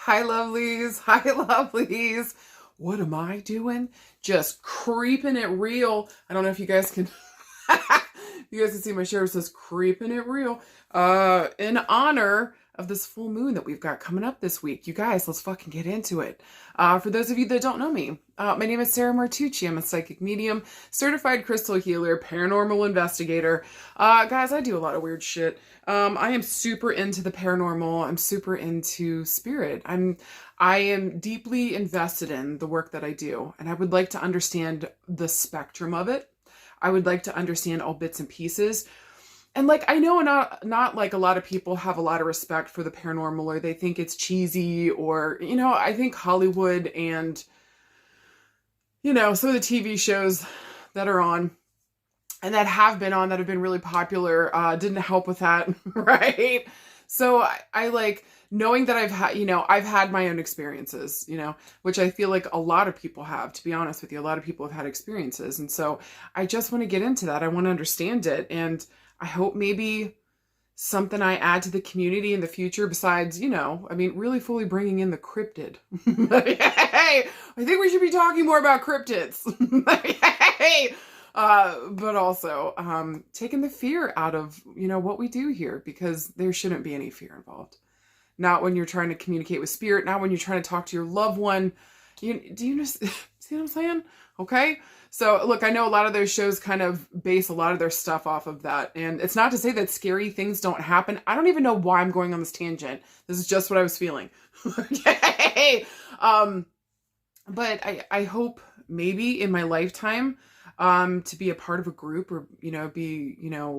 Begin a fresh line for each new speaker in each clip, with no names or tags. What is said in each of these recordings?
Hi, lovelies. Hi, lovelies. What am I doing? Just creeping it real. I don't know if you guys can you guys can see my shirt. It says creeping it real. In honor of this full moon that we've got coming up this week. You guys, let's fucking get into it. For those of you that don't know me, my name is Sarah Martucci. I'm a psychic medium, certified crystal healer, paranormal investigator. Guys, I do a lot of weird shit. I am super into the paranormal. I'm super into spirit. I am deeply invested in the work that I do, and I would like to understand the spectrum of it. I would like to understand all bits and pieces. And like, I know not like a lot of people have a lot of respect for the paranormal, or they think it's cheesy, or, I think Hollywood and, some of the TV shows that are on and that have been on, that have been really popular, didn't help with that. Right. So I like knowing that I've had my own experiences, which I feel like a lot of people have, to be honest with you. A lot of people have had experiences. And so I just want to get into that. I want to understand it. And I hope maybe something I add to the community in the future besides, really fully bringing in the cryptid. Hey, I think we should be talking more about cryptids. Hey, but also taking the fear out of, what we do here, because there shouldn't be any fear involved. Not when you're trying to communicate with spirit, not when you're trying to talk to your loved one. Do you see what I'm saying? Okay. So look, I know a lot of those shows kind of base a lot of their stuff off of that. And it's not to say that scary things don't happen. I don't even know why I'm going on this tangent. This is just what I was feeling. Okay. But I hope maybe in my lifetime, to be a part of a group, or, be,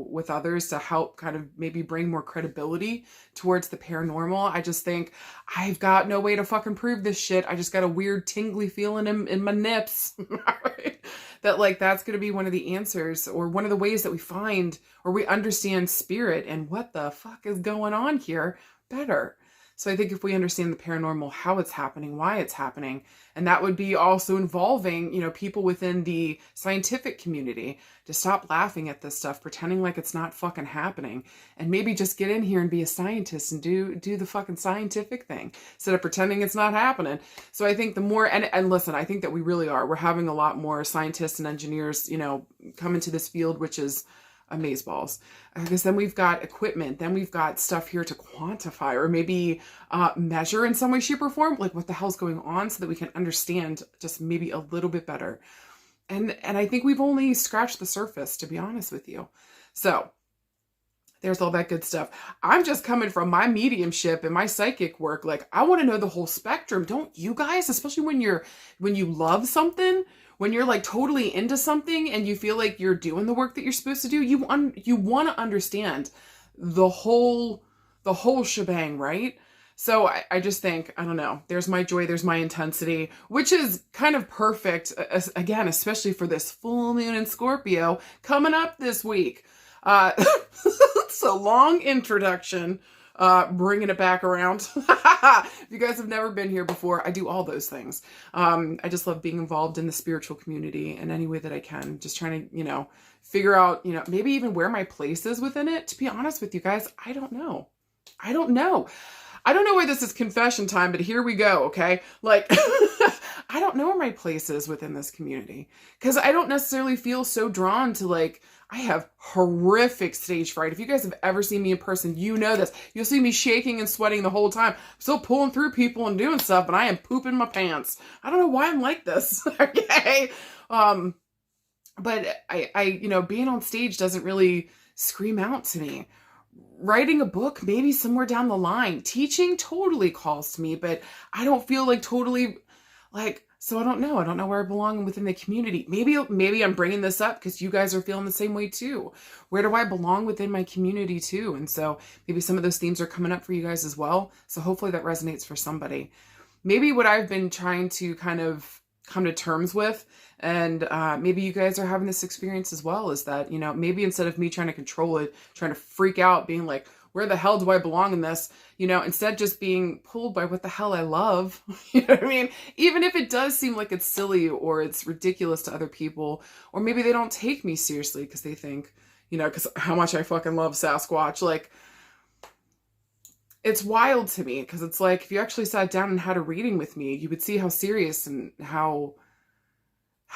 with others to help kind of maybe bring more credibility towards the paranormal. I just think I've got no way to fucking prove this shit. I just got a weird tingly feeling in my nips. Right? That like, that's going to be one of the answers, or one of the ways that we find, or we understand spirit and what the fuck is going on here better. So I think if we understand the paranormal, how it's happening, why it's happening, and that would be also involving, people within the scientific community to stop laughing at this stuff, pretending like it's not fucking happening, and maybe just get in here and be a scientist and do the fucking scientific thing instead of pretending it's not happening. So I think the more, and listen, I think that we really are. We're having a lot more scientists and engineers, come into this field, which is amazeballs, because then we've got equipment, then we've got stuff here to quantify, or maybe measure in some way, shape, or form, like what the hell's going on, so that we can understand just maybe a little bit better. And I think we've only scratched the surface, to be honest with you. So there's all that good stuff. I'm just coming from my mediumship and my psychic work. Like, I want to know the whole spectrum. Don't you guys? Especially when you love something, when you're like totally into something and you feel like you're doing the work that you're supposed to do, you want to understand the whole shebang, right? So I just think, I don't know, there's my joy, there's my intensity, which is kind of perfect, again, especially for this full moon in Scorpio coming up this week. It's a long introduction, bringing it back around. If you guys have never been here before, I do all those things. I just love being involved in the spiritual community in any way that I can. Just trying to, figure out, maybe even where my place is within it. To be honest with you guys, I don't know. I don't know why this is confession time, but here we go. Okay. Like, I don't know where my place is within this community, because I don't necessarily feel so drawn to, like, I have horrific stage fright. If you guys have ever seen me in person, you know this. You'll see me shaking and sweating the whole time. I'm still pulling through people and doing stuff, but I am pooping my pants. I don't know why I'm like this. Okay. But I being on stage doesn't really scream out to me. Writing a book, maybe somewhere down the line. Teaching totally calls to me, but I don't feel like totally like, so I don't know. I don't know where I belong within the community. Maybe I'm bringing this up because you guys are feeling the same way too. Where do I belong within my community too? And so maybe some of those themes are coming up for you guys as well. So hopefully that resonates for somebody. Maybe what I've been trying to kind of come to terms with, and maybe you guys are having this experience as well, is that, maybe instead of me trying to control it, trying to freak out, being like, where the hell do I belong in this? Instead just being pulled by what the hell I love. You know what I mean? Even if it does seem like it's silly or it's ridiculous to other people, or maybe they don't take me seriously because they think, because how much I fucking love Sasquatch. Like, it's wild to me because it's like if you actually sat down and had a reading with me, you would see how serious and how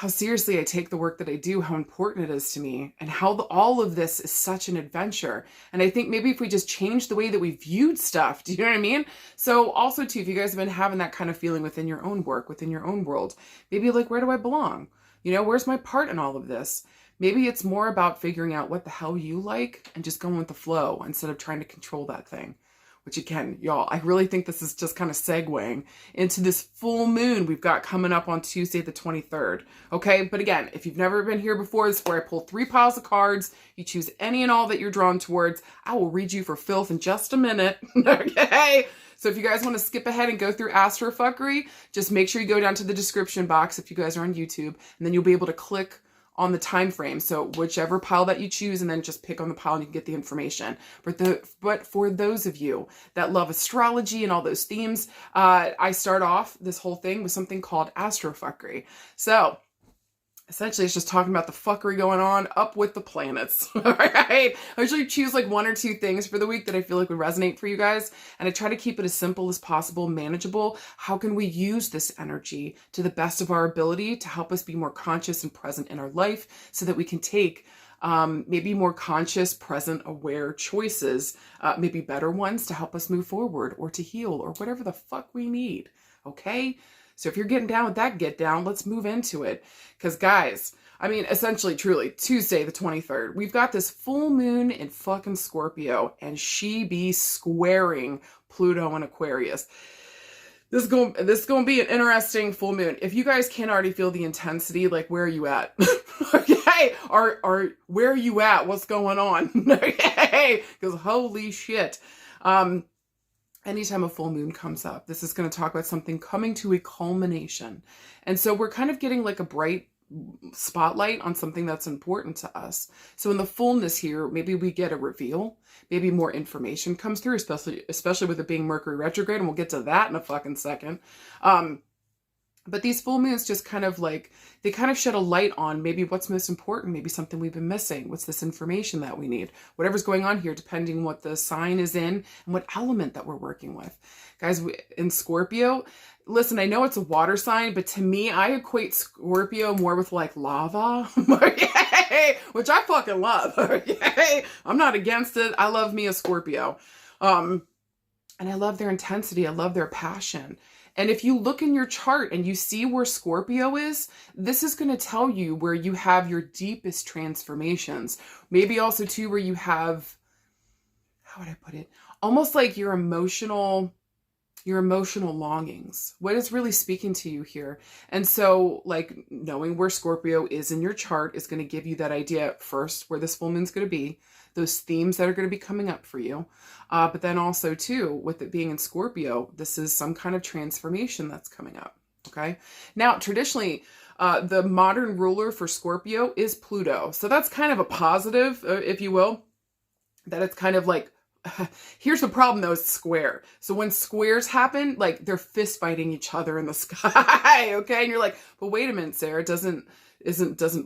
seriously I take the work that I do, how important it is to me, and how all of this is such an adventure. And I think maybe if we just change the way that we viewed stuff, do you know what I mean? So also too, if you guys have been having that kind of feeling within your own work, within your own world, maybe like, where do I belong? You know, where's my part in all of this? Maybe it's more about figuring out what the hell you like and just going with the flow instead of trying to control that thing. Which again, y'all, I really think this is just kind of segueing into this full moon we've got coming up on Tuesday the 23rd. Okay, but again, if you've never been here before, this is where I pull 3 piles of cards. You choose any and all that you're drawn towards. I will read you for filth in just a minute. Okay, so if you guys want to skip ahead and go through Astrofuckery, just make sure you go down to the description box if you guys are on YouTube, and then you'll be able to click on the time frame. So whichever pile that you choose, and then just pick on the pile and you can get the information. But for those of you that love astrology and all those themes, I start off this whole thing with something called Astrofuckery. So essentially, it's just talking about the fuckery going on up with the planets, all right? I usually choose like 1 or 2 things for the week that I feel like would resonate for you guys, and I try to keep it as simple as possible, manageable. How can we use this energy to the best of our ability to help us be more conscious and present in our life so that we can take maybe more conscious, present, aware choices, maybe better ones to help us move forward or to heal or whatever the fuck we need, okay? So if you're getting down with that get down, let's move into it. Because guys, I mean, essentially, truly, Tuesday the 23rd, we've got this full moon in fucking Scorpio, and she be squaring Pluto and Aquarius. This is going to be an interesting full moon. If you guys can't already feel the intensity, like, where are you at? Okay, where are you at? What's going on? Okay, because holy shit. Anytime a full moon comes up, this is going to talk about something coming to a culmination. And so we're kind of getting like a bright spotlight on something that's important to us. So in the fullness here, maybe we get a reveal, maybe more information comes through, especially with it being Mercury retrograde, and we'll get to that in a fucking second. But these full moons just kind of like, they kind of shed a light on maybe what's most important, maybe something we've been missing. What's this information that we need? Whatever's going on here, depending on what the sign is in and what element that we're working with. Guys, in Scorpio, listen, I know it's a water sign, but to me, I equate Scorpio more with like lava, okay? Which I fucking love, okay? I'm not against it. I love me a Scorpio. And I love their intensity. I love their passion. And if you look in your chart and you see where Scorpio is, this is going to tell you where you have your deepest transformations. Maybe also too where you have, how would I put it? Almost like your emotional longings. What is really speaking to you here? And so like knowing where Scorpio is in your chart is going to give you that idea first where this full moon's going to be, those themes that are going to be coming up for you. But then also too, with it being in Scorpio, this is some kind of transformation that's coming up. Okay. Now, traditionally, the modern ruler for Scorpio is Pluto. So that's kind of a positive, if you will, that it's kind of like, here's the problem though, it's square. So when squares happen, like they're fist fighting each other in the sky. Okay. And you're like, but wait a minute, Sarah, doesn't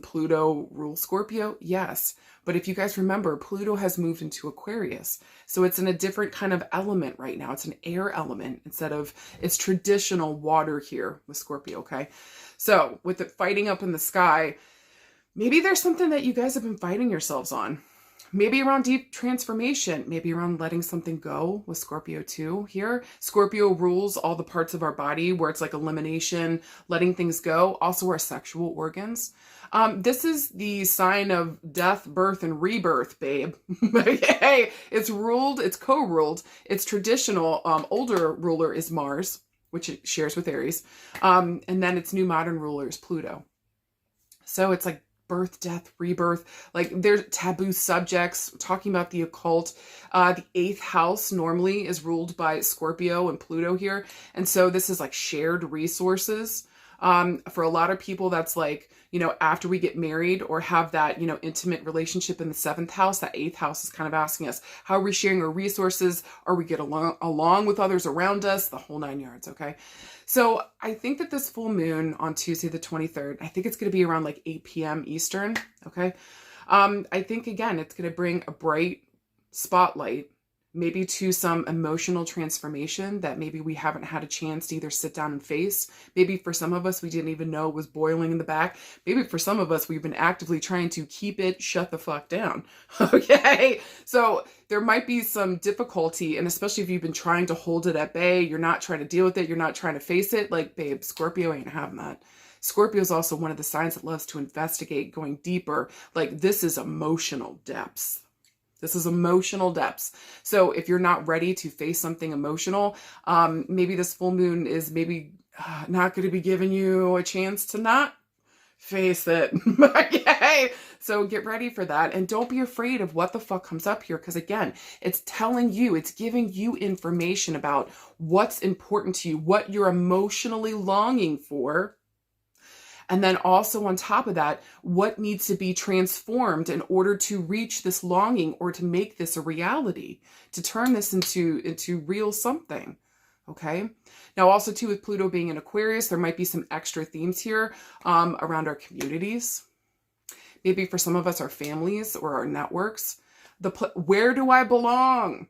Pluto rule Scorpio? Yes. But if you guys remember, Pluto has moved into Aquarius. So it's in a different kind of element right now. It's an air element instead of its traditional water here with Scorpio, okay? So with it fighting up in the sky, maybe there's something that you guys have been fighting yourselves on. Maybe around deep transformation, maybe around letting something go with Scorpio too here. Scorpio rules all the parts of our body where it's like elimination, letting things go, also our sexual organs. This is the sign of death, birth, and rebirth, babe. Okay, it's co-ruled. Its traditional older ruler is Mars, which it shares with Aries. And then its new modern ruler is Pluto. So it's like birth, death, rebirth, like there's taboo subjects, talking about the occult. The 8th house normally is ruled by Scorpio and Pluto here. And so this is like shared resources. For a lot of people, that's like, you know, after we get married or have that, you know, intimate relationship in the 7th house, that 8th house is kind of asking us, how are we sharing our resources? Are we getting along with others around us? The whole 9 yards. Okay. So I think that this full moon on Tuesday, the 23rd, I think it's going to be around like 8 p.m. Eastern. Okay. I think again, it's going to bring a bright spotlight, maybe to some emotional transformation that maybe we haven't had a chance to either sit down and face. Maybe for some of us, we didn't even know it was boiling in the back. Maybe for some of us, we've been actively trying to keep it shut the fuck down. Okay. So there might be some difficulty, and especially if you've been trying to hold it at bay, you're not trying to deal with it, you're not trying to face it. Like, babe, Scorpio ain't having that. Scorpio is also one of the signs that loves to investigate, going deeper. Like, this is emotional depths. This is emotional depths. So if you're not ready to face something emotional, maybe this full moon is maybe not going to be giving you a chance to not face it. Okay. So get ready for that. And don't be afraid of what the fuck comes up here. Because again, it's telling you, it's giving you information about what's important to you, what you're emotionally longing for. And then also on top of that, what needs to be transformed in order to reach this longing or to make this a reality, to turn this into real something. Okay. Now also too, with Pluto being in Aquarius, there might be some extra themes here around our communities. Maybe for some of us, our families or our networks. Where do I belong?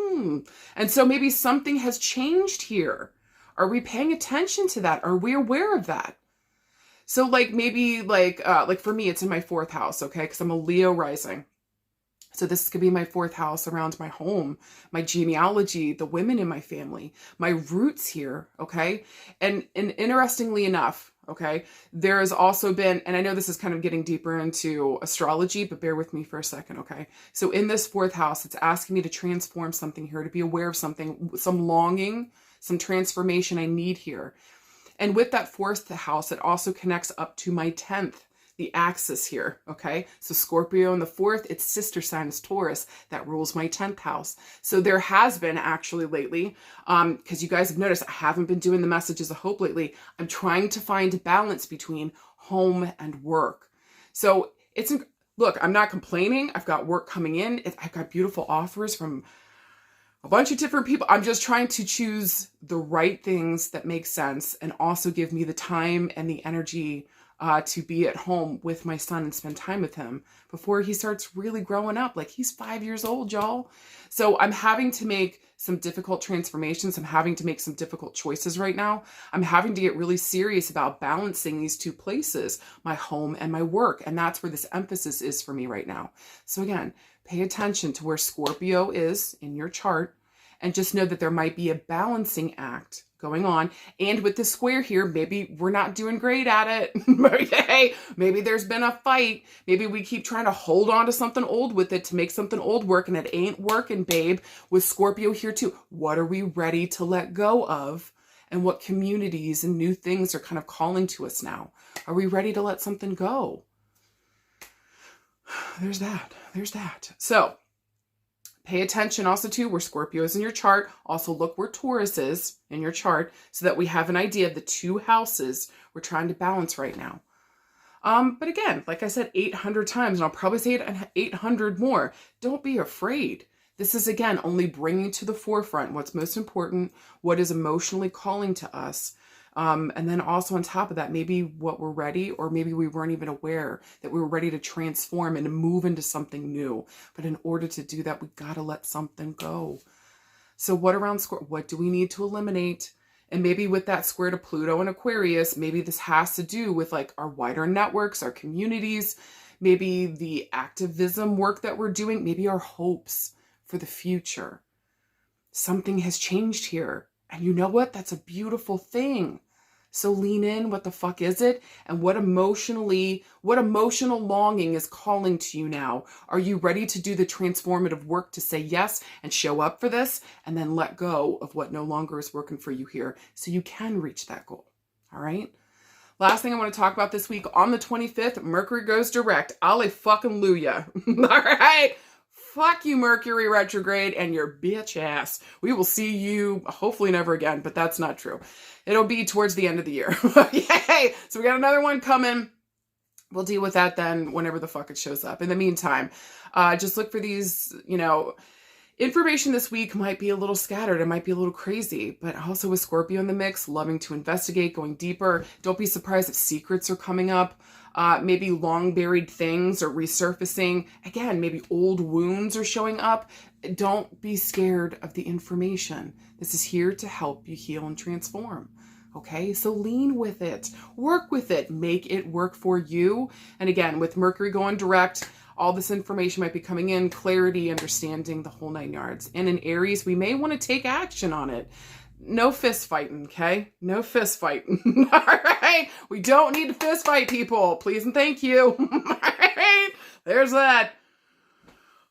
And so maybe something has changed here. Are we paying attention to that? Are we aware of that? So like maybe like for me, it's in my 4th house, okay? Because I'm a Leo rising. So this could be my 4th house around my home, my genealogy, the women in my family, my roots here, okay? And interestingly enough, okay, there has also been, and I know this is kind of getting deeper into astrology, but bear with me for a second, okay? So in this 4th house, it's asking me to transform something here, to be aware of something, some longing, some transformation I need here. And with that 4th house, it also connects up to my 10th, the axis here, okay? So Scorpio in the 4th, its sister sign is Taurus, that rules my 10th house. So there has been actually lately, because you guys have noticed, I haven't been doing the messages of hope lately. I'm trying to find a balance between home and work. So look, I'm not complaining. I've got work coming in. I've got beautiful offers from a bunch of different people. I'm just trying to choose the right things that make sense and also give me the time and the energy to be at home with my son and spend time with him before he starts really growing up. Like, he's 5 years old, y'all. So I'm having to make some difficult transformations. I'm having to make some difficult choices right now. I'm having to get really serious about balancing these two places, my home and my work. And that's where this emphasis is for me right now. So again, pay attention to where Scorpio is in your chart and just know that there might be a balancing act going on. And with the square here, maybe we're not doing great at it. Okay. Maybe there's been a fight. Maybe we keep trying to hold on to something old with it to make something old work, and it ain't working, babe. With Scorpio here too. What are we ready to let go of? And what communities and new things are kind of calling to us now? Are we ready to let something go? There's that. There's that. So pay attention also to where Scorpio is in your chart. Also look where Taurus is in your chart so that we have an idea of the two houses we're trying to balance right now. But again, like I said 800 times, and I'll probably say it 800 more, don't be afraid. This is, again, only bringing to the forefront what's most important, what is emotionally calling to us. And then also on top of that, maybe what we're ready, or maybe we weren't even aware that we were ready to transform and to move into something new. But in order to do that, we got to let something go. So what do we need to eliminate? And maybe with that square to Pluto and Aquarius, maybe this has to do with like our wider networks, our communities, maybe the activism work that we're doing, maybe our hopes for the future. Something has changed here. And you know what? That's a beautiful thing. So lean in. What the fuck is it? And what emotional longing is calling to you now? Are you ready to do the transformative work to say yes and show up for this, and then let go of what no longer is working for you here so you can reach that goal? All right. Last thing I want to talk about this week, on the 25th, Mercury goes direct. Alleluia. All right. Fuck you, Mercury retrograde, and your bitch ass. We will see you hopefully never again, but that's not true. It'll be towards the end of the year. Yay! So we got another one coming. We'll deal with that then whenever the fuck it shows up. In the meantime, just look for these, Information this week might be a little scattered. It might be a little crazy, but also with Scorpio in the mix, loving to investigate, going deeper. Don't be surprised if secrets are coming up. Maybe long buried things are resurfacing. Again, maybe old wounds are showing up. Don't be scared of the information. This is here to help you heal and transform. Okay, so lean with it, work with it, make it work for you. And again, with Mercury going direct, all this information might be coming in, clarity, understanding, the whole 9 yards. And in Aries, we may want to take action on it. No fist fighting, okay? No fist fighting. All right? We don't need to fist fight, people. Please and thank you. All right? There's that.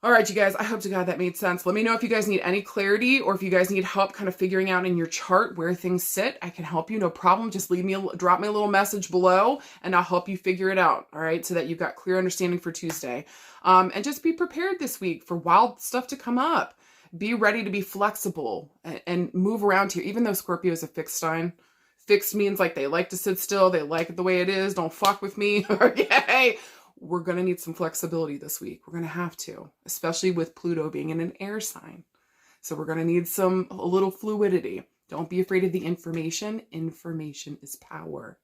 All right, you guys, I hope to God that made sense. Let me know if you guys need any clarity or if you guys need help kind of figuring out in your chart where things sit. I can help you, no problem. Just drop me a little message below and I'll help you figure it out, all right, so that you've got clear understanding for Tuesday. And just be prepared this week for wild stuff to come up. Be ready to be flexible and move around here. Even though Scorpio is a fixed sign, fixed means like they like to sit still. They like it the way it is. Don't fuck with me, okay? We're going to need some flexibility this week. We're going to have to, especially with Pluto being in an air sign. So we're going to need a little fluidity. Don't be afraid of the information. Information is power.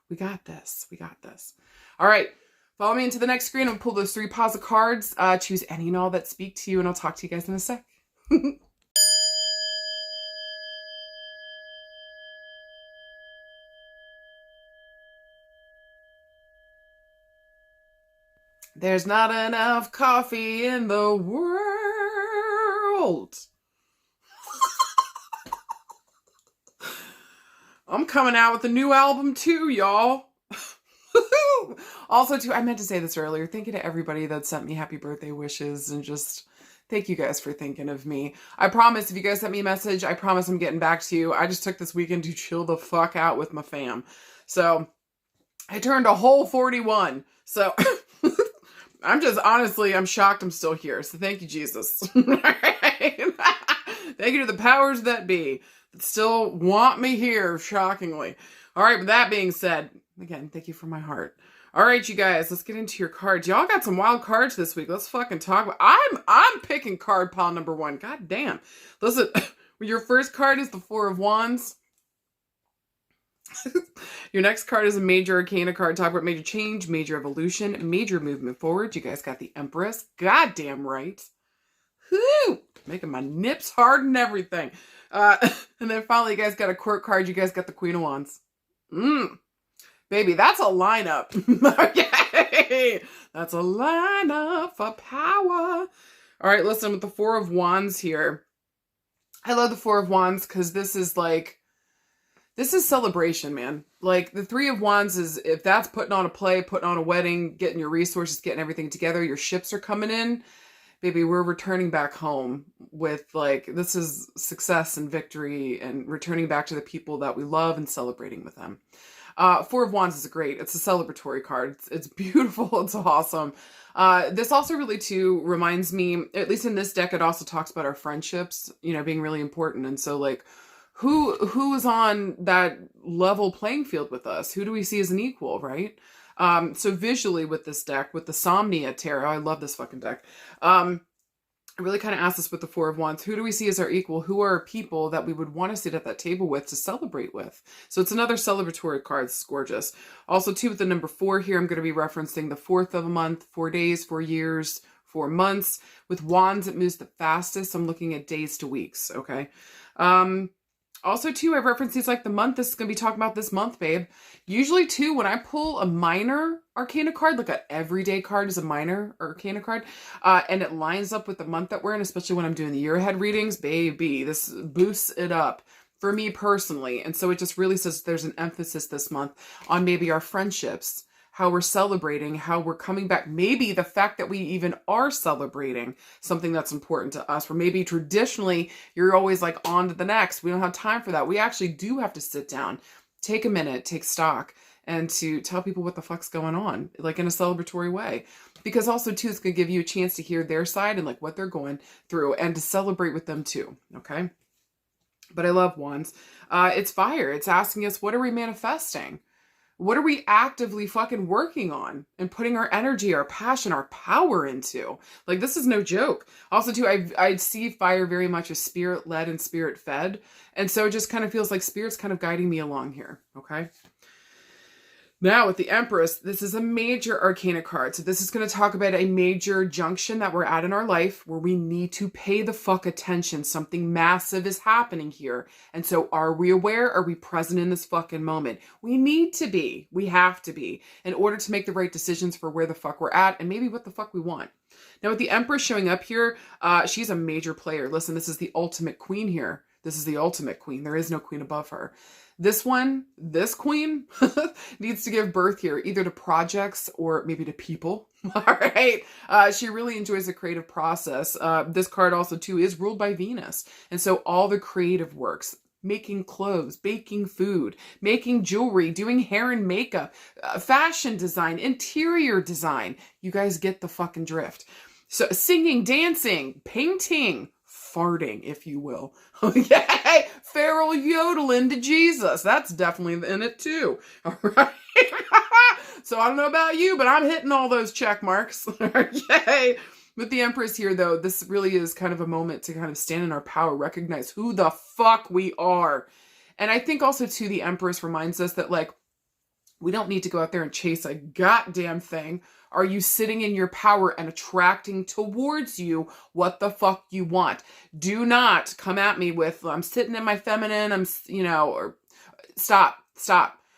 We got this. We got this. All right. Follow me into the next screen and pull those 3 piles of cards. Choose any and all that speak to you, and I'll talk to you guys in a sec. There's not enough coffee in the world. I'm coming out with a new album too, y'all. Also, too, I meant to say this earlier. Thank you to everybody that sent me happy birthday wishes and just thank you guys for thinking of me. I promise if you guys sent me a message, I promise I'm getting back to you. I just took this weekend to chill the fuck out with my fam. So I turned a whole 41. So I'm shocked I'm still here. So thank you, Jesus. Thank you to the powers that be that still want me here, shockingly. All right, with that being said, again, thank you from my heart. All right, you guys, let's get into your cards. Y'all got some wild cards this week. Let's fucking talk about. I'm picking card pile number 1. God damn. Listen, your first card is the 4 of Wands. Your next card is a major arcana card. Talk about major change, major evolution, major movement forward. You guys got the Empress. Goddamn right. Whoo! Making my nips hard and everything. And then finally, you guys got a court card. You guys got the Queen of Wands. Baby, that's a lineup. Okay. That's a lineup for power. All right, listen, with the 4 of Wands here. I love the 4 of Wands because this is celebration, man. Like, the 3 of Wands is, if that's putting on a play, putting on a wedding, getting your resources, getting everything together, your ships are coming in. Baby, we're returning back home with, like, this is success and victory and returning back to the people that we love and celebrating with them. 4 of Wands is great. It's a celebratory card. It's beautiful. It's awesome. This also really, too, reminds me, at least in this deck, it also talks about our friendships, being really important. And so, like, who is on that level playing field with us? Who do we see as an equal, right? So visually with this deck, with the Somnia Tarot, I love this fucking deck. I really kind of asked this with the 4 of Wands. Who do we see as our equal? Who are people that we would want to sit at that table with to celebrate with? So it's another celebratory card. It's gorgeous. Also, too, with the number 4 here, I'm going to be referencing the 4th of a month, 4 days, 4 years, 4 months. With Wands, it moves the fastest. I'm looking at days to weeks, okay? Also, too, I reference these like the month. This is going to be talking about this month, babe. Usually, too, when I pull a minor arcana card, like an everyday card is a minor arcana card, and it lines up with the month that we're in, especially when I'm doing the year ahead readings, baby, this boosts it up for me personally. And so it just really says there's an emphasis this month on maybe our friendships, how we're celebrating, how we're coming back. Maybe the fact that we even are celebrating something that's important to us, where maybe traditionally you're always like on to the next. We don't have time for that. We actually do have to sit down, take a minute, take stock, and to tell people what the fuck's going on, like in a celebratory way. Because also too, it's going to give you a chance to hear their side and like what they're going through and to celebrate with them too. Okay. But I love Wands. It's fire. It's asking us, what are we manifesting? What are we actively fucking working on and putting our energy, our passion, our power into? Like, this is no joke. Also, too, I see fire very much as spirit led and spirit fed. And so it just kind of feels like spirit's kind of guiding me along here. Okay. Now with the Empress, this is a major arcana card. So this is going to talk about a major junction that we're at in our life where we need to pay the fuck attention. Something massive is happening here. And so are we aware? Are we present in this fucking moment? We need to be. We have to be in order to make the right decisions for where the fuck we're at and maybe what the fuck we want. Now with the Empress showing up here, she's a major player. Listen, this is the ultimate queen here. This is the ultimate queen. There is no queen above her. This queen needs to give birth here, either to projects or maybe to people. All right. She really enjoys the creative process. This card also too is ruled by Venus. And so all the creative works, making clothes, baking food, making jewelry, doing hair and makeup, fashion design, interior design. You guys get the fucking drift. So singing, dancing, painting, farting, if you will. Okay, feral yodeling to Jesus. That's definitely in it too. All right. So I don't know about you, but I'm hitting all those check marks. Okay. With the Empress here, though, this really is kind of a moment to kind of stand in our power, recognize who the fuck we are. And I think also, too, the Empress reminds us that, like, we don't need to go out there and chase a goddamn thing. Are you sitting in your power and attracting towards you what the fuck you want? Do not come at me with, I'm sitting in my feminine, or stop.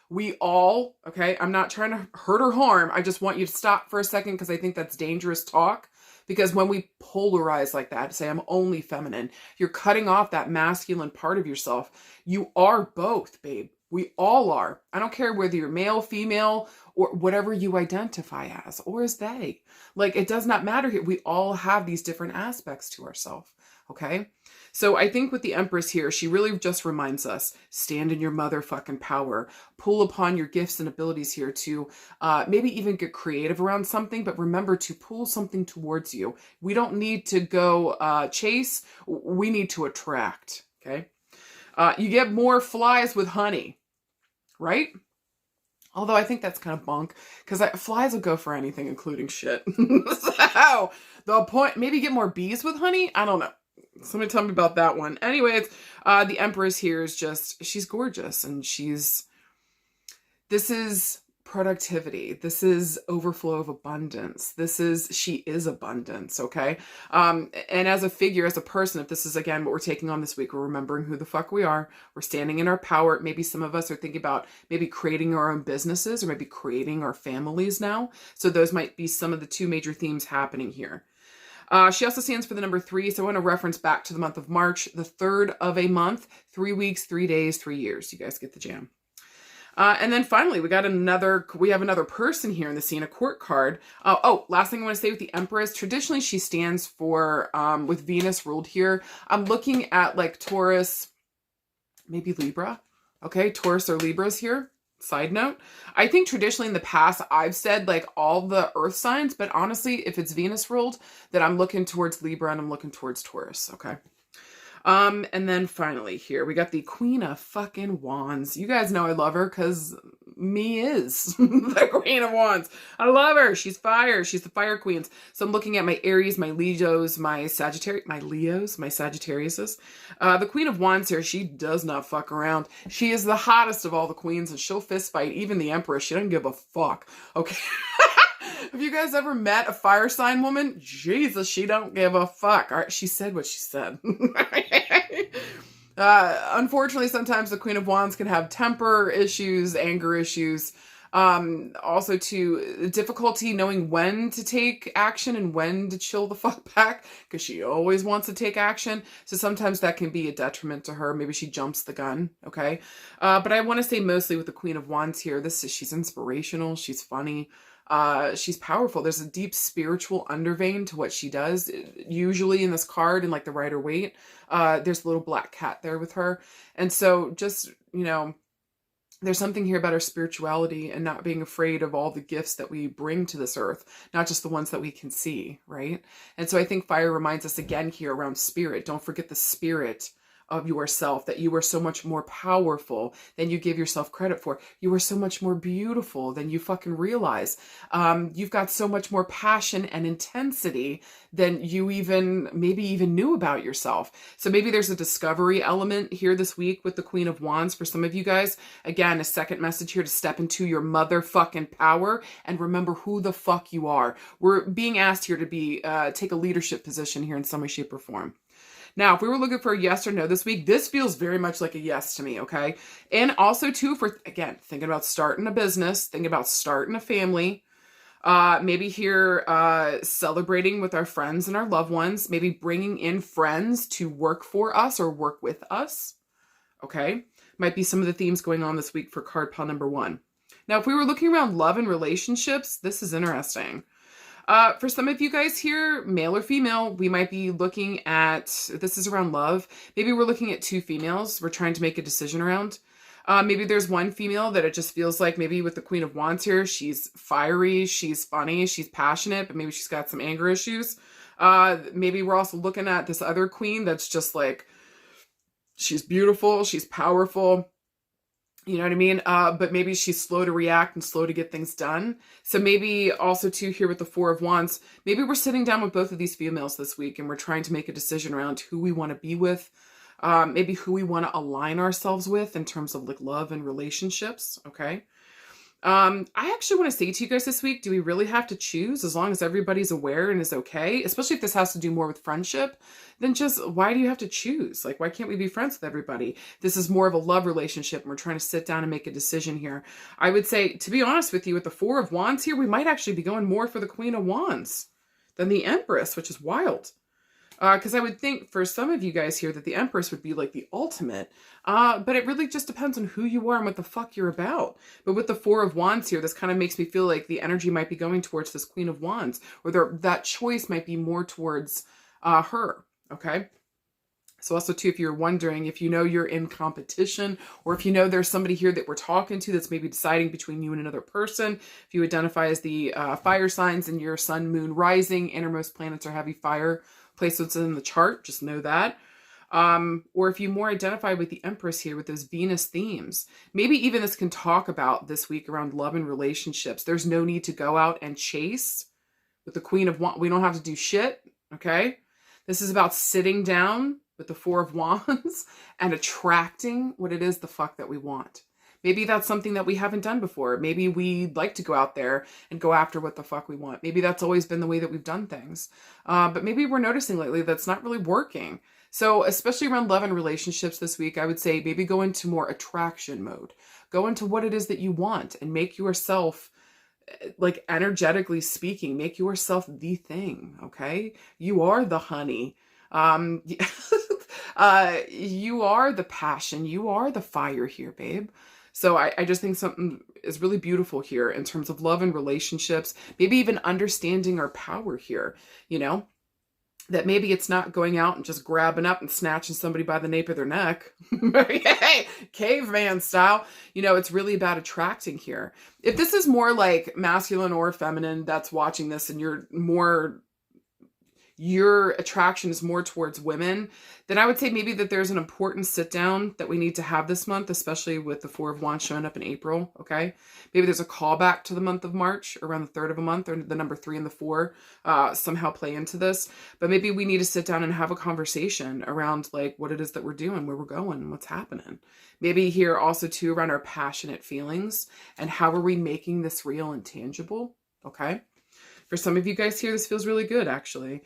We all, okay, I'm not trying to hurt or harm. I just want you to stop for a second because I think that's dangerous talk. Because when we polarize like that, say I'm only feminine, you're cutting off that masculine part of yourself. You are both, babe. We all are. I don't care whether you're male, female, or whatever you identify as, or as they. Like, it does not matter here. We all have these different aspects to ourselves, okay? So I think with the Empress here, she really just reminds us, stand in your motherfucking power. Pull upon your gifts and abilities here to maybe even get creative around something, but remember to pull something towards you. We don't need to go chase. We need to attract, okay? You get more flies with honey, right? Although I think that's kind of bunk because flies will go for anything, including shit. So the point, maybe get more bees with honey. I don't know. Somebody tell me about that one. Anyways, the Empress here is just, she's gorgeous and this is productivity. This is overflow of abundance. She is abundance. Okay. And as a figure, as a person, if this is again, what we're taking on this week, we're remembering who the fuck we are. We're standing in our power. Maybe some of us are thinking about maybe creating our own businesses or maybe creating our families now. So those might be some of the two major themes happening here. She also stands for the number 3. So I want to reference back to the month of March, the 3rd of a month, 3 weeks, 3 days, 3 years. You guys get the jam. And then finally, we have another person here in the scene, a court card. Last thing I want to say with the Empress, traditionally she stands for, with Venus ruled here, I'm looking at like Taurus, maybe Libra. Okay, Taurus or Libras here. Side note. I think traditionally in the past, I've said like all the earth signs, but honestly, if it's Venus ruled, then I'm looking towards Libra and I'm looking towards Taurus. Okay. And then finally here, we got the Queen of fucking Wands. You guys know I love her because me is the Queen of Wands. I love her. She's fire. She's the fire queens. So I'm looking at my Aries, my Leos, my Sagittariuses. The Queen of Wands here, she does not fuck around. She is the hottest of all the queens and she'll fist fight even the Empress. She doesn't give a fuck. Okay. Have you guys ever met a fire sign woman? Jesus, she don't give a fuck. All right, she said what she said. Unfortunately, sometimes the Queen of Wands can have temper issues, anger issues. Also too, difficulty knowing when to take action and when to chill the fuck back because she always wants to take action. So sometimes that can be a detriment to her. Maybe she jumps the gun. Okay. But I want to say mostly with the Queen of Wands here, she's inspirational. She's funny. She's powerful. There's a deep spiritual undervein to what she does. Usually in this card in like the Rider-Waite, there's a little black cat there with her. And so just, there's something here about our spirituality and not being afraid of all the gifts that we bring to this earth, not just the ones that we can see, right? And so I think fire reminds us again here around spirit. Don't forget the spirit of yourself, that you are so much more powerful than you give yourself credit for. You are so much more beautiful than you fucking realize. You've got so much more passion and intensity than you maybe even knew about yourself. So maybe there's a discovery element here this week with the Queen of Wands for some of you guys. Again, a second message here to step into your motherfucking power and remember who the fuck you are. We're being asked here to take a leadership position here in some way, shape, or form. Now, if we were looking for a yes or no this week, this feels very much like a yes to me, okay? And also, too, for, again, thinking about starting a business, thinking about starting a family, maybe here celebrating with our friends and our loved ones, maybe bringing in friends to work for us or work with us, okay? Might be some of the themes going on this week for card pile number 1. Now, if we were looking around love and relationships, this is interesting. For some of you guys here, male or female, we might be looking at, this is around love. Maybe we're looking at 2 females we're trying to make a decision around. Maybe there's one female that it just feels like maybe with the Queen of Wands here, she's fiery, she's funny, she's passionate, but maybe she's got some anger issues. Maybe we're also looking at this other queen that's just like, she's beautiful, she's powerful. You know what I mean? But maybe she's slow to react and slow to get things done. So maybe also too here with the 4 of Wands, maybe we're sitting down with both of these females this week and we're trying to make a decision around who we want to be with, maybe who we want to align ourselves with in terms of like love and relationships. Okay. I actually want to say to you guys this week, do we really have to choose as long as everybody's aware and is okay? Especially if this has to do more with friendship, then just why do you have to choose? Like, why can't we be friends with everybody? This is more of a love relationship and we're trying to sit down and make a decision here. I would say, to be honest with you, with the 4 of Wands here, we might actually be going more for the Queen of Wands than the Empress, which is wild. Because I would think for some of you guys here that the Empress would be like the ultimate. But it really just depends on who you are and what the fuck you're about. But with the 4 of Wands here, this kind of makes me feel like the energy might be going towards this Queen of Wands. Or that choice might be more towards her. Okay? So also too, if you're wondering, if you know you're in competition, or if you know there's somebody here that we're talking to that's maybe deciding between you and another person, if you identify as the fire signs and your sun, moon, rising, innermost planets are heavy fire placements in the chart, just know that. Or if you more identify with the Empress here with those Venus themes, maybe even this can talk about this week around love and relationships. There's no need to go out and chase with the Queen of Wands. We don't have to do shit, okay? This is about sitting down with the 4 of Wands and attracting what it is the fuck that we want. Maybe that's something that we haven't done before. Maybe we'd like to go out there and go after what the fuck we want. Maybe that's always been the way that we've done things. But maybe we're noticing lately that's not really working. So especially around love and relationships this week, I would say maybe go into more attraction mode. Go into what it is that you want and make yourself, like energetically speaking, make yourself the thing, okay? You are the honey. You are the passion. You are the fire here, babe. So I just think something is really beautiful here in terms of love and relationships, maybe even understanding our power here, you know, that maybe it's not going out and just grabbing up and snatching somebody by the nape of their neck, hey, caveman style, you know, it's really about attracting here. If this is more like masculine or feminine that's watching this and your attraction is more towards women, then I would say maybe that there's an important sit down that we need to have this month, especially with the 4 of Wands showing up in April, okay? Maybe there's a callback to the month of March around the 3rd of a month, or the number 3 and the 4 somehow play into this. But maybe we need to sit down and have a conversation around like what it is that we're doing, where we're going, what's happening. Maybe here also too around our passionate feelings and how are we making this real and tangible, okay? For some of you guys here, this feels really good, actually.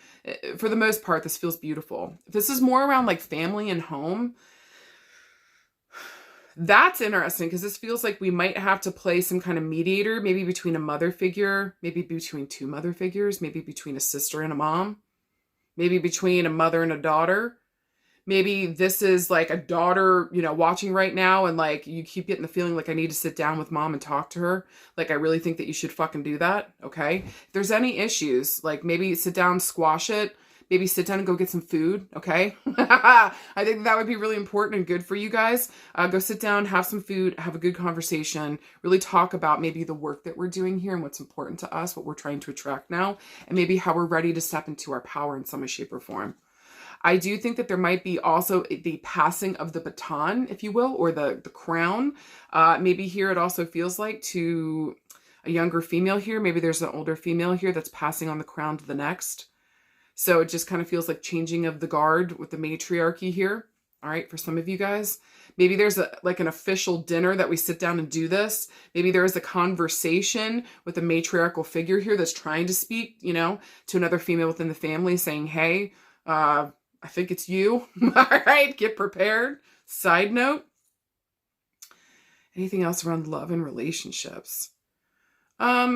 For the most part, this feels beautiful. If this is more around like family and home, that's interesting because this feels like we might have to play some kind of mediator, maybe between a mother figure, maybe between 2 mother figures, maybe between a sister and a mom, maybe between a mother and a daughter. Maybe this is like a daughter, you know, watching right now and like you keep getting the feeling like I need to sit down with mom and talk to her. Like I really think that you should fucking do that, okay? If there's any issues, like maybe sit down, squash it. Maybe sit down and go get some food, okay? I think that would be really important and good for you guys. Go sit down, have some food, have a good conversation, really talk about maybe the work that we're doing here and what's important to us, what we're trying to attract now, and maybe how we're ready to step into our power in some way, shape, or form. I do think that there might be also the passing of the baton, if you will, or the crown. Maybe here it also feels like to a younger female here. Maybe there's an older female here that's passing on the crown to the next. So it just kind of feels like changing of the guard with the matriarchy here. All right, for some of you guys. Maybe there's like an official dinner that we sit down and do this. Maybe there is a conversation with a matriarchal figure here that's trying to speak, you know, to another female within the family saying, hey, I think it's you. All right, get prepared. Side note. Anything else around love and relationships? I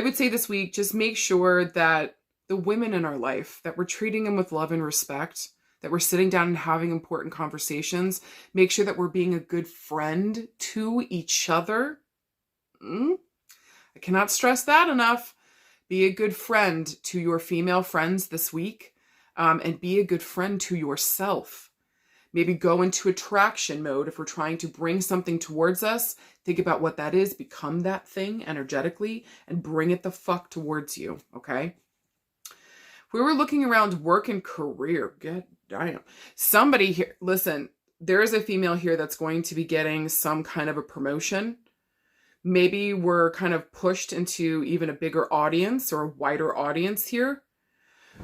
would say this week, just make sure that the women in our life, that we're treating them with love and respect, that we're sitting down and having important conversations. Make sure that we're being a good friend to each other. I cannot stress that enough. Be a good friend to your female friends this week, and be a good friend to yourself. Maybe go into attraction mode if we're trying to bring something towards us. Think about what that is. Become that thing energetically and bring it the fuck towards you, okay? If we were looking around work and career, damn. Somebody here, listen, there is a female here that's going to be getting some kind of a promotion. Maybe we're kind of pushed into even a bigger audience or a wider audience here.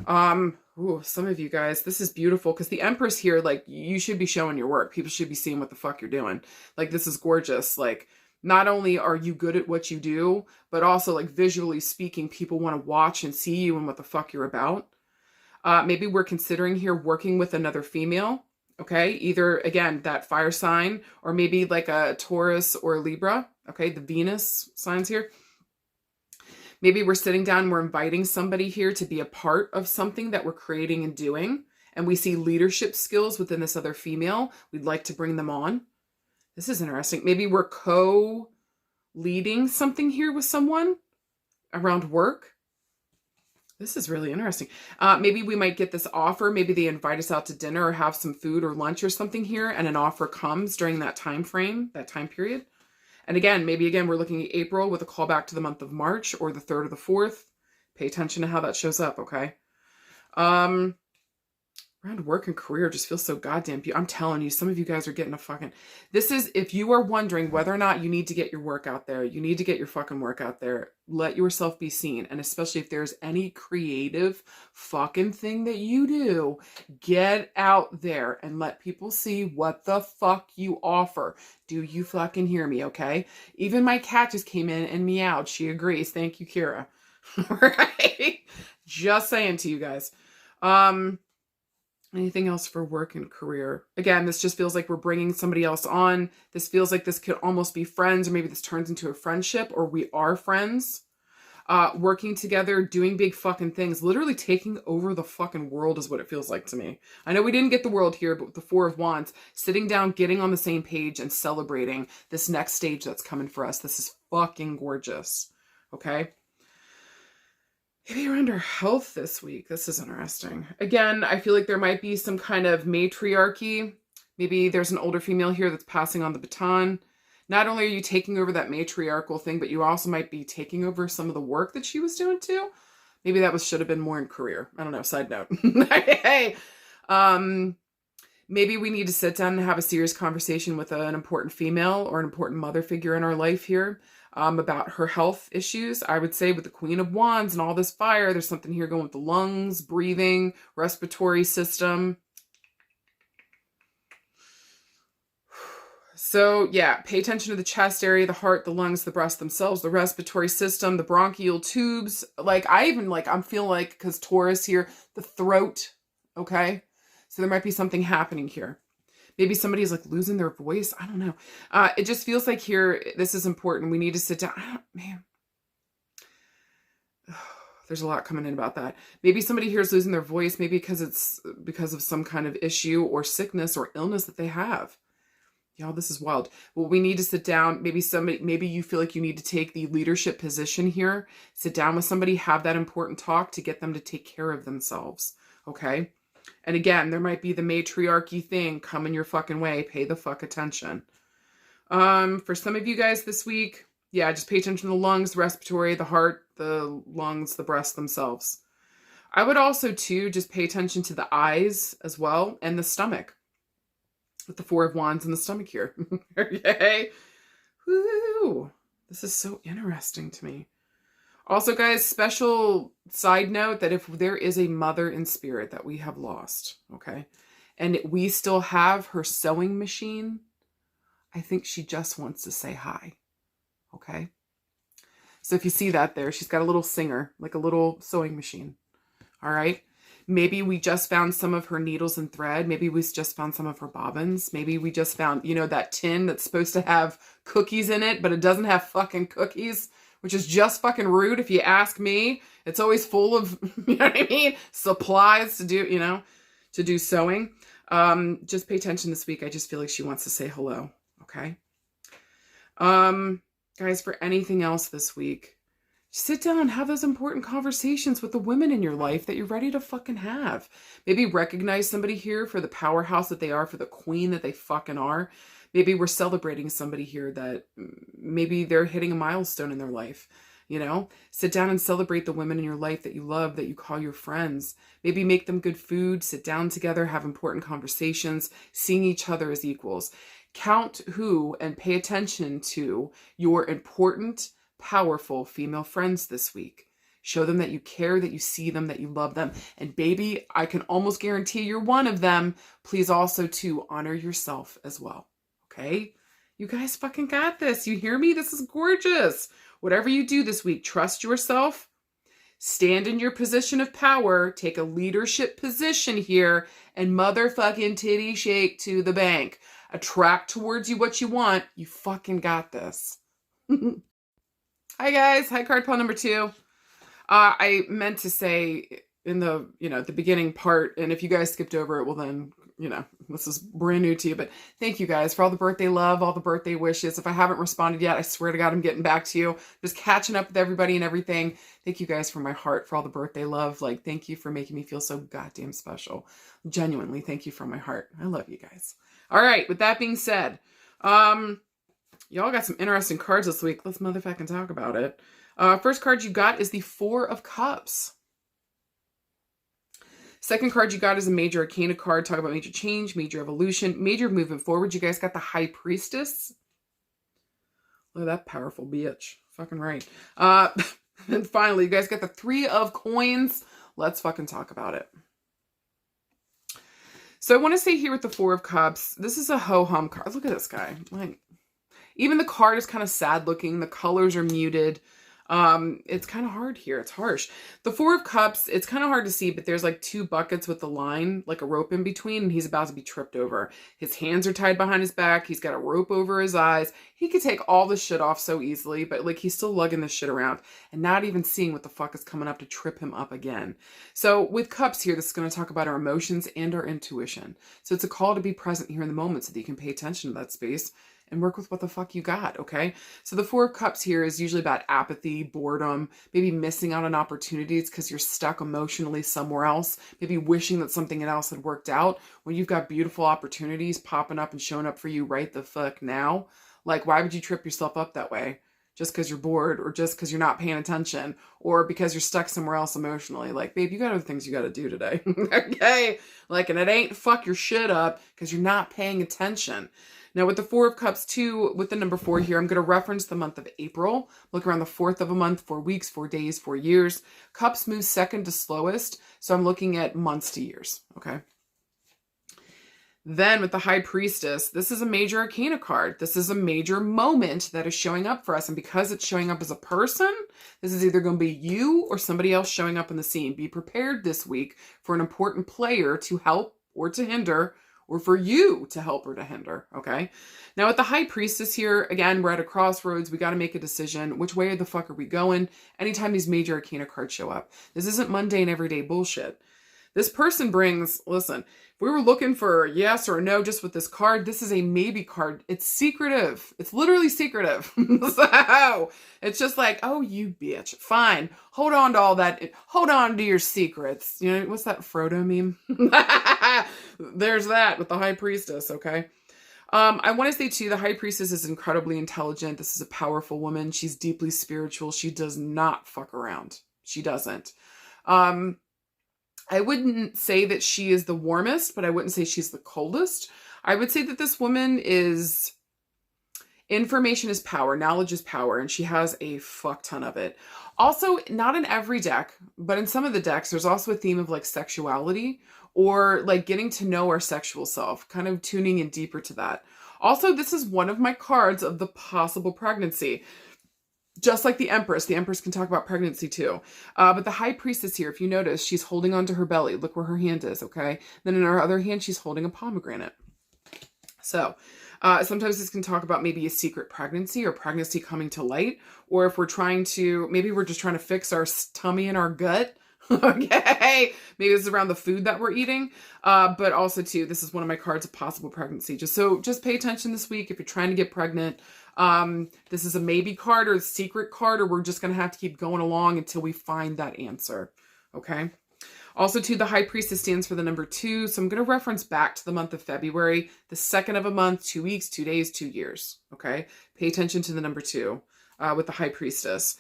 Some of you guys, this is beautiful because the Empress here, like, you should be showing your work. People should be seeing what the fuck you're doing. Like, this is gorgeous. Like, not only are you good at what you do, but also, like, visually speaking, people want to watch and see you and what the fuck you're about. Maybe we're considering here working with another female, okay? Either, again, that fire sign, or maybe like a Taurus or Libra, okay? The Venus signs here. Maybe we're sitting down, we're inviting somebody here to be a part of something that we're creating and doing, and we see leadership skills within this other female. We'd like to bring them on. This is interesting. Maybe we're co-leading something here with someone around work. This is really interesting. Maybe we might get this offer. Maybe they invite us out to dinner or have some food or lunch or something here, and an offer comes during that time frame, that time period. And again, we're looking at April with a callback to the month of March or the 3rd or the 4th. Pay attention to how that shows up, okay? Around work and career just feels so goddamn beautiful. I'm telling you, some of you guys are getting this is, if you are wondering whether or not you need to get your work out there, you need to get your fucking work out there. Let yourself be seen. And especially if there's any creative fucking thing that you do, get out there and let people see what the fuck you offer. Do you fucking hear me, okay? Even my cat just came in and meowed. She agrees. Thank you, Kira. Right? Just saying to you guys. Anything else for work and career? Again, this just feels like we're bringing somebody else on. This feels like this could almost be friends, or maybe this turns into a friendship, or we are friends. Working together, doing big fucking things, literally taking over the fucking world is what it feels like to me. I know we didn't get the world here, but with the Four of Wands, sitting down, getting on the same page and celebrating this next stage that's coming for us. This is fucking gorgeous. Okay? Maybe around our health this week. This is interesting. Again, I feel like there might be some kind of matriarchy. Maybe there's an older female here that's passing on the baton. Not only are you taking over that matriarchal thing, but you also might be taking over some of the work that she was doing too. Maybe that should have been more in career. I don't know. Side note. Hey, maybe we need to sit down and have a serious conversation with an important female or an important mother figure in our life here. About her health issues. I would say with the Queen of Wands and all this fire, there's something here going with the lungs, breathing, respiratory system. So yeah, pay attention to the chest area, the heart, the lungs, the breast themselves, the respiratory system, the bronchial tubes. I'm feeling like, because Taurus here, the throat, okay? So there might be something happening here. Maybe somebody's like losing their voice. I don't know. It just feels like here, this is important. We need to sit down. There's a lot coming in about that. Maybe somebody here is losing their voice, maybe because it's because of some kind of issue or sickness or illness that they have. Y'all, this is wild. Well, we need to sit down. Maybe you feel like you need to take the leadership position here. Sit down with somebody, have that important talk to get them to take care of themselves. Okay? And again, there might be the matriarchy thing coming your fucking way. Pay the fuck attention. For some of you guys this week, yeah, just pay attention to the lungs, the respiratory, the heart, the lungs, the breast themselves. I would also, too, just pay attention to the eyes as well and the stomach. With the Four of Wands in the stomach here. Yay. Woo. This is so interesting to me. Also, guys, special side note that if there is a mother in spirit that we have lost, okay, and we still have her sewing machine, I think she just wants to say hi, okay? So if you see that there, she's got a little singer, like a little sewing machine, all right? Maybe we just found some of her needles and thread. Maybe we just found some of her bobbins. Maybe we just found, you know, that tin that's supposed to have cookies in it, but it doesn't have fucking cookies, which is just fucking rude if you ask me. It's always full of, you know what I mean? Supplies to do, you know, to do sewing. Just pay attention this week. I just feel like she wants to say hello. Okay. Guys, for anything else this week, sit down and have those important conversations with the women in your life that you're ready to fucking have. Maybe recognize somebody here for the powerhouse that they are, for the queen that they fucking are. Maybe we're celebrating somebody here that maybe they're hitting a milestone in their life. You know, sit down and celebrate the women in your life that you love, that you call your friends. Maybe make them good food, sit down together, have important conversations, seeing each other as equals. Count who and pay attention to your important, powerful female friends this week. Show them that you care, that you see them, that you love them. And baby, I can almost guarantee you're one of them. Please also to honor yourself as well. Okay? You guys fucking got this. You hear me? This is gorgeous. Whatever you do this week, trust yourself. Stand in your position of power. Take a leadership position here and motherfucking titty shake to the bank. Attract towards you what you want. You fucking got this. Hi guys. Hi card pile number 2. I meant to say in the, you know, the beginning part, and if you guys skipped over it, well then, you know, this is brand new to you, but thank you guys for all the birthday love, all the birthday wishes. If I haven't responded yet, I swear to God, I'm getting back to you. Just catching up with everybody and everything. Thank you guys from my heart for all the birthday love. Like, thank you for making me feel so goddamn special. Genuinely, thank you from my heart. I love you guys. All right. With that being said, y'all got some interesting cards this week. Let's motherfucking talk about it. First card you got is the Four of Cups. Second card you got is a major arcana card. Talk about major change, major evolution, major movement forward. You guys got the High Priestess. Look at that powerful bitch. Fucking right. And finally, you guys got the Three of Coins. Let's fucking talk about it. So I want to say here with the Four of Cups, this is a ho-hum card. Look at this guy. Like, even the card is kind of sad looking. The colors are muted. It's kind of hard here. It's harsh. The Four of Cups, it's kind of hard to see, but there's like 2 buckets with the line, like a rope in between, and he's about to be tripped over. His hands are tied behind his back. He's got a rope over his eyes. He could take all this shit off so easily, but like he's still lugging this shit around and not even seeing what the fuck is coming up to trip him up again. So with Cups here, this is going to talk about our emotions and our intuition. So it's a call to be present here in the moment so that you can pay attention to that space and work with what the fuck you got, okay? So the Four of Cups here is usually about apathy, boredom, maybe missing out on opportunities because you're stuck emotionally somewhere else, maybe wishing that something else had worked out when you've got beautiful opportunities popping up and showing up for you right the fuck now. Like, why would you trip yourself up that way? Just because you're bored or just because you're not paying attention or because you're stuck somewhere else emotionally. Like, babe, you got other things you got to do today, okay? Like, and it ain't fuck your shit up because you're not paying attention. Now, with the Four of Cups, too, with the number 4 here, I'm going to reference the month of April. Look around the 4th of a month, 4 weeks, 4 days, 4 years. Cups moves second to slowest, so I'm looking at months to years, okay? Then with the High Priestess, this is a major arcana card. This is a major moment that is showing up for us. And because it's showing up as a person, this is either going to be you or somebody else showing up in the scene. Be prepared this week for an important player to help or to hinder, or for you to help or to hinder, okay? Now with the High Priestess here, again, we're at a crossroads. We got to make a decision. Which way the fuck are we going? Anytime these major arcana cards show up. This isn't mundane everyday bullshit. This person brings, listen, if we were looking for a yes or a no just with this card, this is a maybe card. It's secretive. It's literally secretive. So it's just like, oh, you bitch. Fine. Hold on to all that. Hold on to your secrets. You know, what's that Frodo meme? There's that with the High Priestess, okay? I want to say too, the High Priestess is incredibly intelligent. This is a powerful woman. She's deeply spiritual. She does not fuck around. She doesn't. I wouldn't say that she is the warmest, but I wouldn't say she's the coldest. I would say that this woman is information is power, knowledge is power, and she has a fuck ton of it. Also, not in every deck, but in some of the decks, there's also a theme of like sexuality or like getting to know our sexual self, kind of tuning in deeper to that. Also, this is one of my cards of the possible pregnancy. Just like the Empress can talk about pregnancy too. But the High Priestess here, if you notice, she's holding onto her belly. Look where her hand is, okay? Then in her other hand, she's holding a pomegranate. So sometimes this can talk about maybe a secret pregnancy or pregnancy coming to light. Or if we're trying to, maybe we're just trying to fix our tummy and our gut. Okay, maybe this is around the food that we're eating, but also too, this is one of my cards of possible pregnancy. Just pay attention this week if you're trying to get pregnant. This is a maybe card or a secret card, or we're just going to have to keep going along until we find that answer. Okay. Also too, the High Priestess stands for the number 2. So I'm going to reference back to the month of February, the second of a month, 2 weeks, 2 days, 2 years. Okay. Pay attention to the number 2. With the High Priestess.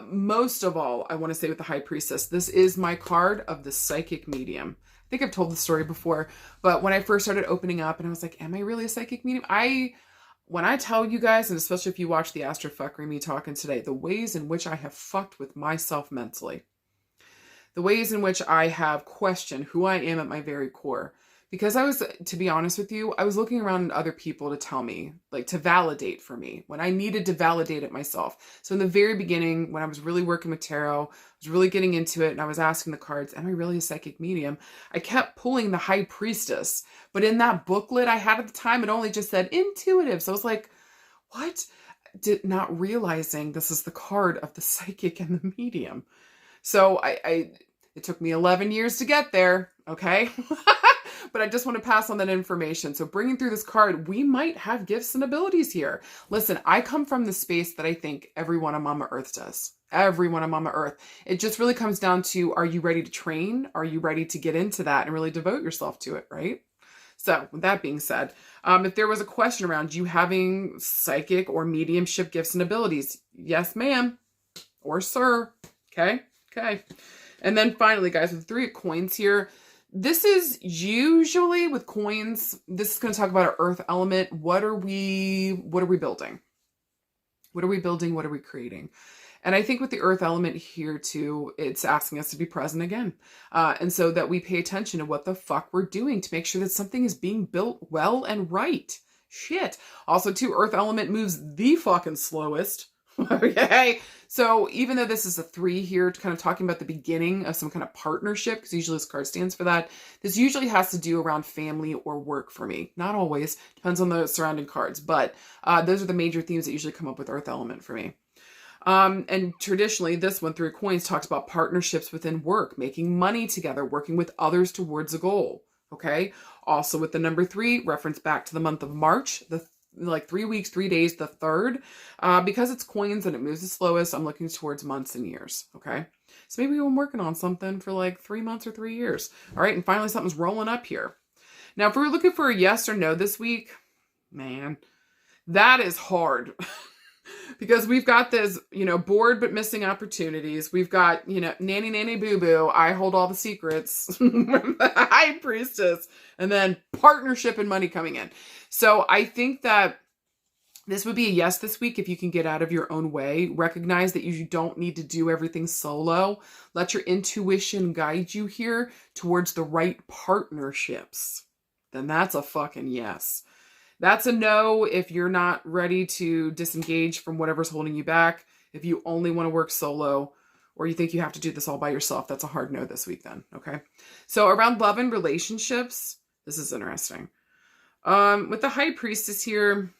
Most of all, I want to say with the High Priestess, this is my card of the psychic medium. I think I've told the story before, but when I first started opening up and I was like, am I really a psychic medium? When I tell you guys, and especially if you watch the Astrofuckery me talking today, the ways in which I have fucked with myself mentally, the ways in which I have questioned who I am at my very core. Because I was, to be honest with you, I was looking around at other people to tell me, like to validate for me, when I needed to validate it myself. So in the very beginning, when I was really working with tarot, I was really getting into it and I was asking the cards, am I really a psychic medium? I kept pulling the High Priestess, but in that booklet I had at the time, it only just said intuitive. So I was like, what? Not realizing this is the card of the psychic and the medium. So it took me 11 years to get there, okay? But I just want to pass on that information. So bringing through this card, we might have gifts and abilities here. Listen, I come from the space that I think everyone on Mama Earth does. Everyone on Mama Earth. It just really comes down to, are you ready to train? Are you ready to get into that and really devote yourself to it, right? So with that being said, if there was a question around you having psychic or mediumship gifts and abilities, yes, ma'am, or sir. Okay. And then finally, guys, with 3 coins here, this is usually with coins, this is going to talk about our earth element. What are we building? What are we building? What are we creating? And I think with the earth element here too, it's asking us to be present again. And so that we pay attention to what the fuck we're doing to make sure that something is being built well and right. Shit. Also too, earth element moves the fucking slowest. Okay. So even though this is a 3 here, kind of talking about the beginning of some kind of partnership, because usually this card stands for that, this usually has to do around family or work for me. Not always. Depends on the surrounding cards. But those are the major themes that usually come up with earth element for me. And traditionally, this one, 3 coins, talks about partnerships within work, making money together, working with others towards a goal. Okay. Also with the number 3, reference back to the month of March, like 3 weeks, 3 days, the 3rd, because it's coins and it moves the slowest, I'm looking towards months and years. Okay. So maybe I'm working on something for like 3 months or 3 years. All right. And finally, something's rolling up here. Now, if we're looking for a yes or no this week, man, that is hard because we've got this, bored, but missing opportunities. We've got, nanny boo boo. I hold all the secrets, High Priestess, and then partnership and money coming in. So I think that this would be a yes this week if you can get out of your own way. Recognize that you don't need to do everything solo. Let your intuition guide you here towards the right partnerships. Then that's a fucking yes. That's a no if you're not ready to disengage from whatever's holding you back. If you only want to work solo or you think you have to do this all by yourself, that's a hard no this week then, okay? So around love and relationships, this is interesting. With the High Priestess here,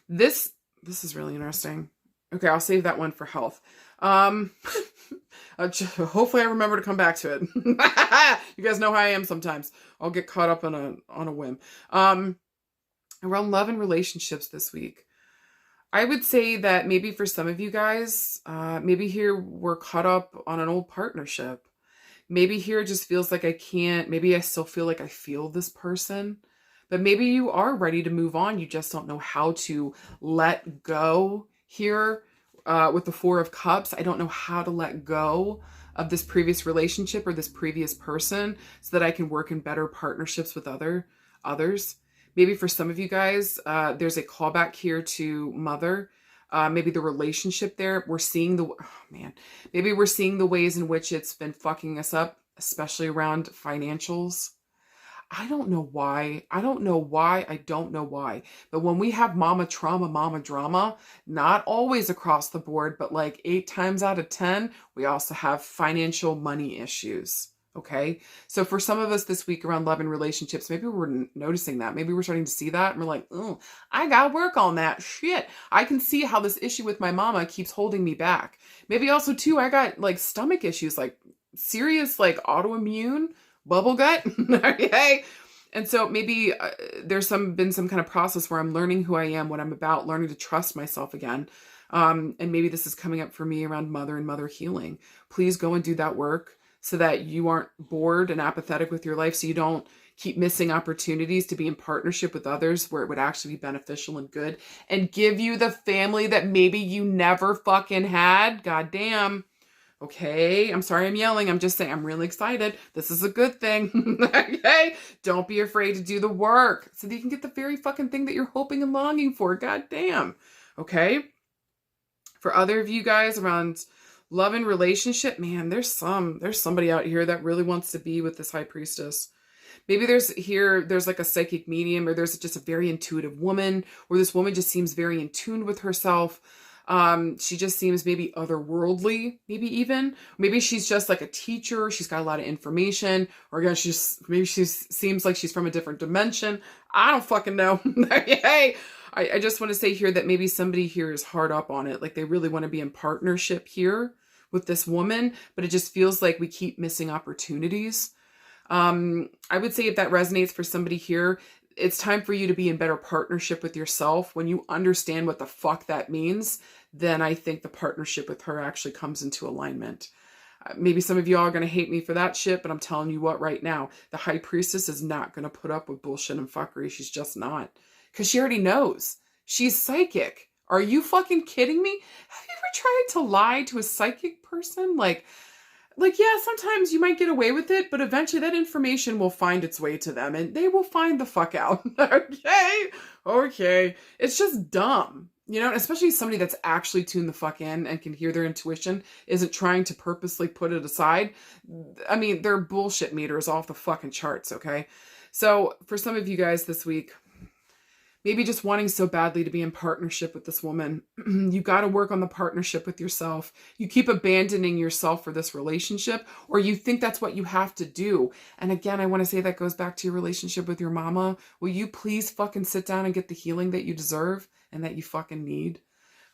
this is really interesting. Okay, I'll save that one for health. Hopefully I remember to come back to it. You guys know how I am sometimes. I'll get caught up on a whim. Around love and relationships this week, I would say that maybe for some of you guys, maybe here we're caught up on an old partnership. Maybe here it just feels like I can't, maybe I still feel like I feel this person, but maybe you are ready to move on. You just don't know how to let go here. With the 4 of Cups, I don't know how to let go of this previous relationship or this previous person so that I can work in better partnerships with others. Maybe for some of you guys, there's a callback here to mother. Maybe the relationship there, maybe we're seeing the ways in which it's been fucking us up, especially around financials. I don't know why. But when we have mama trauma, mama drama, not always across the board, but like 8 times out of 10, we also have financial money issues. Okay. So for some of us this week around love and relationships, maybe we're noticing that. Maybe we're starting to see that. And we're like, oh, I got to work on that shit. I can see how this issue with my mama keeps holding me back. Maybe also too, I got like stomach issues, like serious, like autoimmune bubble gut. Okay. And so maybe there's been some kind of process where I'm learning who I am, what I'm about, learning to trust myself again. And maybe this is coming up for me around mother and mother healing. Please go and do that work so that you aren't bored and apathetic with your life, so you don't keep missing opportunities to be in partnership with others where it would actually be beneficial and good and give you the family that maybe you never fucking had. Goddamn. Okay, I'm sorry I'm yelling. I'm just saying I'm really excited. This is a good thing. Okay, don't be afraid to do the work so that you can get the very fucking thing that you're hoping and longing for. Goddamn. Okay. For other of you guys around love and relationship, man, there's somebody out here that really wants to be with this high priestess. Maybe there's like a psychic medium, or there's just a very intuitive woman, or this woman just seems very in tune with herself. She just seems maybe otherworldly, maybe she's just like a teacher. She's got a lot of information, or again, she seems like she's from a different dimension. I don't fucking know. Hey, I just want to say here that maybe somebody here is hard up on it. Like they really want to be in partnership here with this woman, but it just feels like we keep missing opportunities. I would say if that resonates for somebody here, it's time for you to be in better partnership with yourself. When you understand what the fuck that means, then I think the partnership with her actually comes into alignment. Maybe some of you all are going to hate me for that shit, but I'm telling you what right now, the high priestess is not going to put up with bullshit and fuckery. She's just not. Because she already knows. She's psychic. Are you fucking kidding me? Have you ever tried to lie to a psychic person? Like, yeah, sometimes you might get away with it, but eventually that information will find its way to them and they will find the fuck out. Okay. It's just dumb, especially somebody that's actually tuned the fuck in and can hear their intuition, isn't trying to purposely put it aside. I mean, their bullshit meter is off the fucking charts, okay? So for some of you guys this week, maybe just wanting so badly to be in partnership with this woman, you got to work on the partnership with yourself. You keep abandoning yourself for this relationship, or you think that's what you have to do. And again, I want to say that goes back to your relationship with your mama. Will you please fucking sit down and get the healing that you deserve and that you fucking need?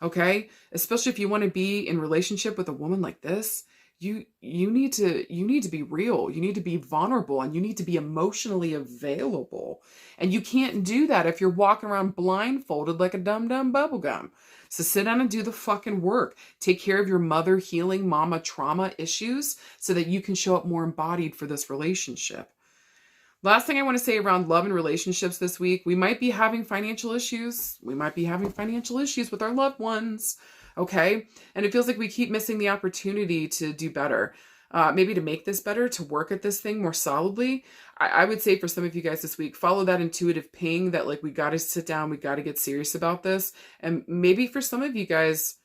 Okay? Especially if you want to be in relationship with a woman like this, you need to be real. You need to be vulnerable, and you need to be emotionally available. And you can't do that if you're walking around blindfolded like a dumb bubblegum. So sit down and do the fucking work. Take care of your mother healing mama trauma issues so that you can show up more embodied for this relationship. Last thing I want to say around love and relationships this week, we might be having financial issues. We might be having financial issues with our loved ones. Okay. And it feels like we keep missing the opportunity to do better. Maybe to make this better, to work at this thing more solidly. I would say for some of you guys this week, follow that intuitive ping that like, we got to sit down, we got to get serious about this. And maybe for some of you guys,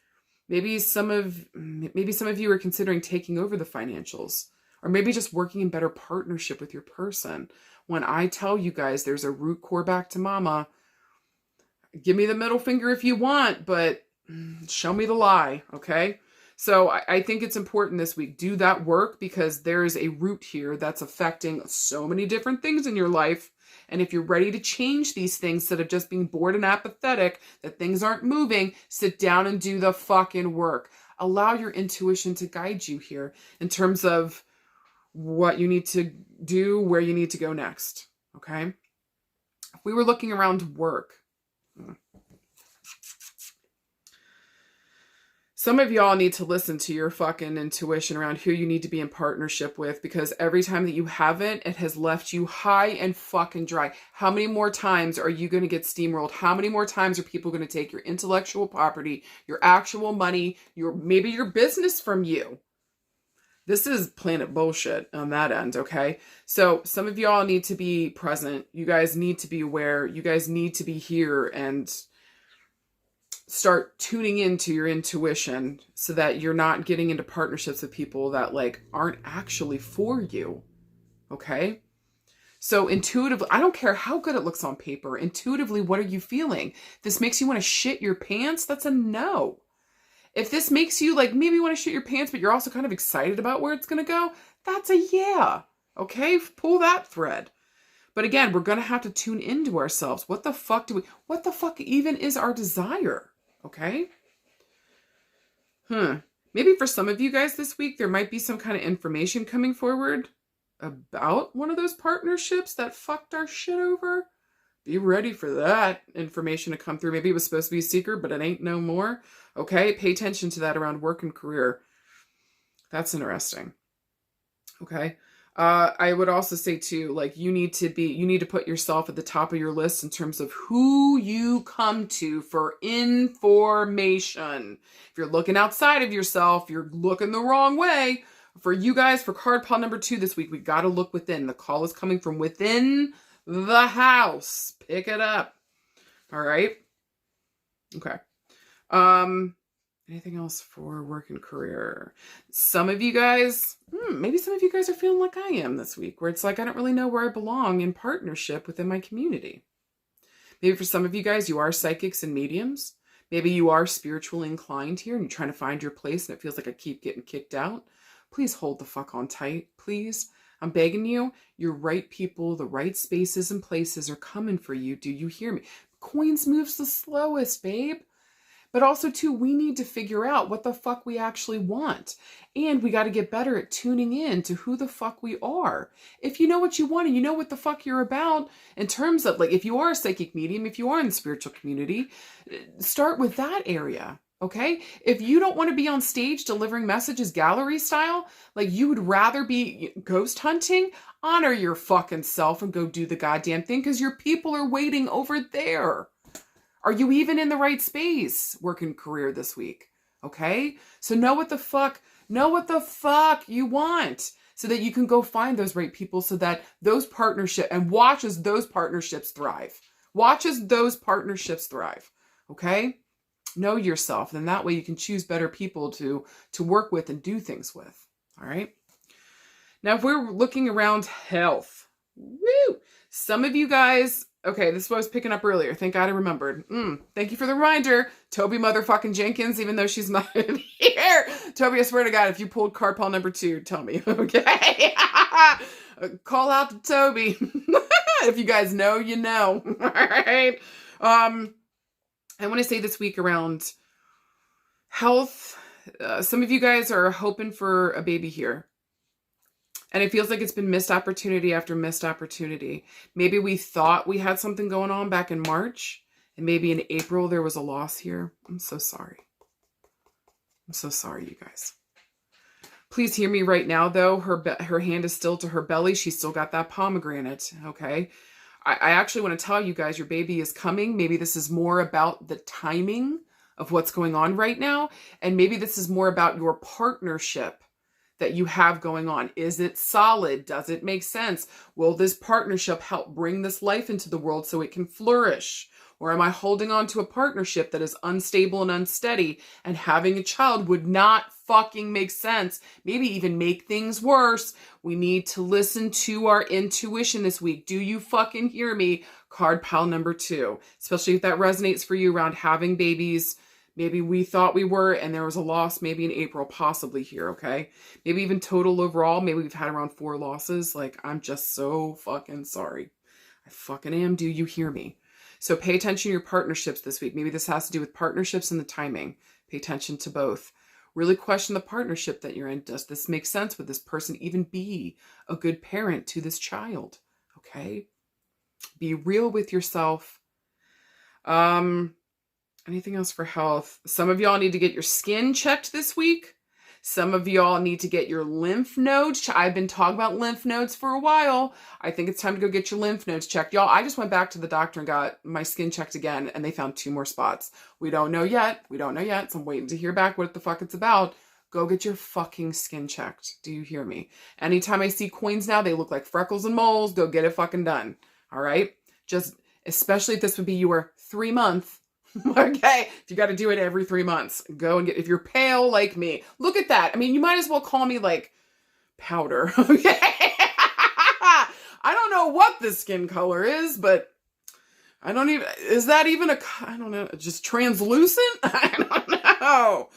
maybe some of you are considering taking over the financials, or maybe just working in better partnership with your person. When I tell you guys there's a root core back to mama, give me the middle finger if you want, but show me the lie, okay? So I think it's important this week. Do that work, because there is a root here that's affecting so many different things in your life. And if you're ready to change these things instead of just being bored and apathetic, that things aren't moving, sit down and do the fucking work. Allow your intuition to guide you here in terms of what you need to do, where you need to go next, okay? If we were looking around work, some of y'all need to listen to your fucking intuition around who you need to be in partnership with, because every time that you haven't, it has left you high and fucking dry. How many more times are you going to get steamrolled? How many more times are people going to take your intellectual property, your actual money, maybe your business from you? This is planet bullshit on that end, okay? So some of y'all need to be present. You guys need to be aware. You guys need to be here and start tuning into your intuition so that you're not getting into partnerships with people that like aren't actually for you, okay? So intuitively, I don't care how good it looks on paper. Intuitively, what are you feeling? This makes you want to shit your pants? That's a no. If this makes you like maybe want to shit your pants, but you're also kind of excited about where it's going to go, that's a yeah. Okay? Pull that thread. But again, we're going to have to tune into ourselves. What the fuck even is our desire? Okay? Maybe for some of you guys this week, there might be some kind of information coming forward about one of those partnerships that fucked our shit over. Be ready for that information to come through. Maybe it was supposed to be a secret, but it ain't no more. Okay? Pay attention to that around work and career. That's interesting. Okay? I would also say too, like you need to put yourself at the top of your list in terms of who you come to for information. If you're looking outside of yourself, you're looking the wrong way. For you guys, for card pile number 2 this week, we got to look within. The call is coming from within the house. Pick it up. All right. Okay. Anything else for work and career? Some of you guys, maybe some of you guys are feeling like I am this week, where it's like, I don't really know where I belong in partnership within my community. Maybe for some of you guys, you are psychics and mediums. Maybe you are spiritually inclined here and you're trying to find your place and it feels like I keep getting kicked out. Please hold the fuck on tight, please. I'm begging you, your right people, the right spaces and places are coming for you. Do you hear me? Coins moves the slowest, babe. But also, too, we need to figure out what the fuck we actually want. And we got to get better at tuning in to who the fuck we are. If you know what you want and you know what the fuck you're about, in terms of, like, if you are a psychic medium, if you are in the spiritual community, start with that area. Okay? If you don't want to be on stage delivering messages gallery style, like you would rather be ghost hunting, honor your fucking self and go do the goddamn thing because your people are waiting over there. Are you even in the right space, work and career this week? Okay? So know what the fuck you want so that you can go find those right people so that those partnerships, and watch as those partnerships thrive. Watch as those partnerships thrive. Okay? Know yourself, and that way you can choose better people to work with and do things with. All right? Now, if we're looking around health, some of you guys, okay, this is what I was picking up earlier. Thank God I remembered. Thank you for the reminder, Toby motherfucking Jenkins, even though she's not in here. Toby, I swear to God, if you pulled card pile number 2, tell me, okay? Call out to Toby. If you guys know, you know. All right? I want to say this week around health, some of you guys are hoping for a baby here. And it feels like it's been missed opportunity after missed opportunity. Maybe we thought we had something going on back in March, and maybe in April there was a loss here. I'm so sorry. I'm so sorry, you guys. Please hear me right now, though. Her hand is still to her belly. She's still got that pomegranate, okay? I actually want to tell you guys, your baby is coming. Maybe this is more about the timing of what's going on right now. And maybe this is more about your partnership that you have going on. Is it solid? Does it make sense? Will this partnership help bring this life into the world so it can flourish? Or am I holding on to a partnership that is unstable and unsteady, and having a child would not fucking make sense? Maybe even make things worse. We need to listen to our intuition this week. Do you fucking hear me? Card pile number 2, especially if that resonates for you around having babies. Maybe we thought we were, and there was a loss maybe in April, possibly here, okay? Maybe even total overall, maybe we've had around 4 losses. Like, I'm just so fucking sorry. I fucking am. Do you hear me? So pay attention to your partnerships this week. Maybe this has to do with partnerships and the timing. Pay attention to both. Really question the partnership that you're in. Does this make sense? Would this person even be a good parent to this child? Okay? Be real with yourself. Anything else for health? Some of y'all need to get your skin checked this week. Some of y'all need to get your lymph nodes. I've been talking about lymph nodes for a while. I think it's time to go get your lymph nodes checked. Y'all, I just went back to the doctor and got my skin checked again, and they found 2 more spots. We don't know yet. So I'm waiting to hear back what the fuck it's about. Go get your fucking skin checked. Do you hear me? Anytime I see coins now, they look like freckles and moles. Go get it fucking done. All right? Just, especially if this would be your 3-month. Okay? If you got to do it every 3 months, go and get, if you're pale like me, look at that. I mean, you might as well call me like powder. Okay? I don't know what this skin color is, but I don't even, is that even a, I don't know, just translucent? I don't know.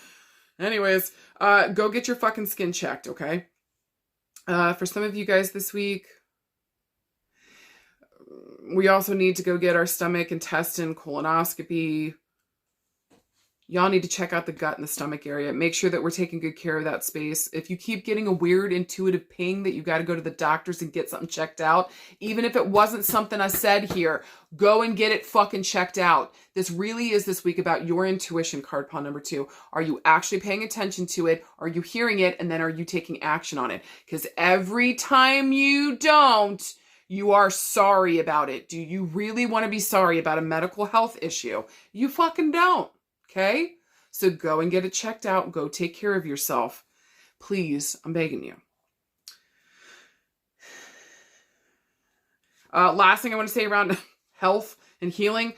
Anyways, go get your fucking skin checked, okay? For some of you guys this week, we also need to go get our stomach, intestine, colonoscopy. Y'all need to check out the gut and the stomach area. Make sure that we're taking good care of that space. If you keep getting a weird intuitive ping that you got to go to the doctors and get something checked out, even if it wasn't something I said here, go and get it fucking checked out. This really is this week about your intuition, card pile number 2. Are you actually paying attention to it? Are you hearing it? And then are you taking action on it? Because every time you don't, you are sorry about it. Do you really want to be sorry about a medical health issue? You fucking don't. Okay? So go and get it checked out. Go take care of yourself. Please, I'm begging you. Last thing I want to say around health and healing,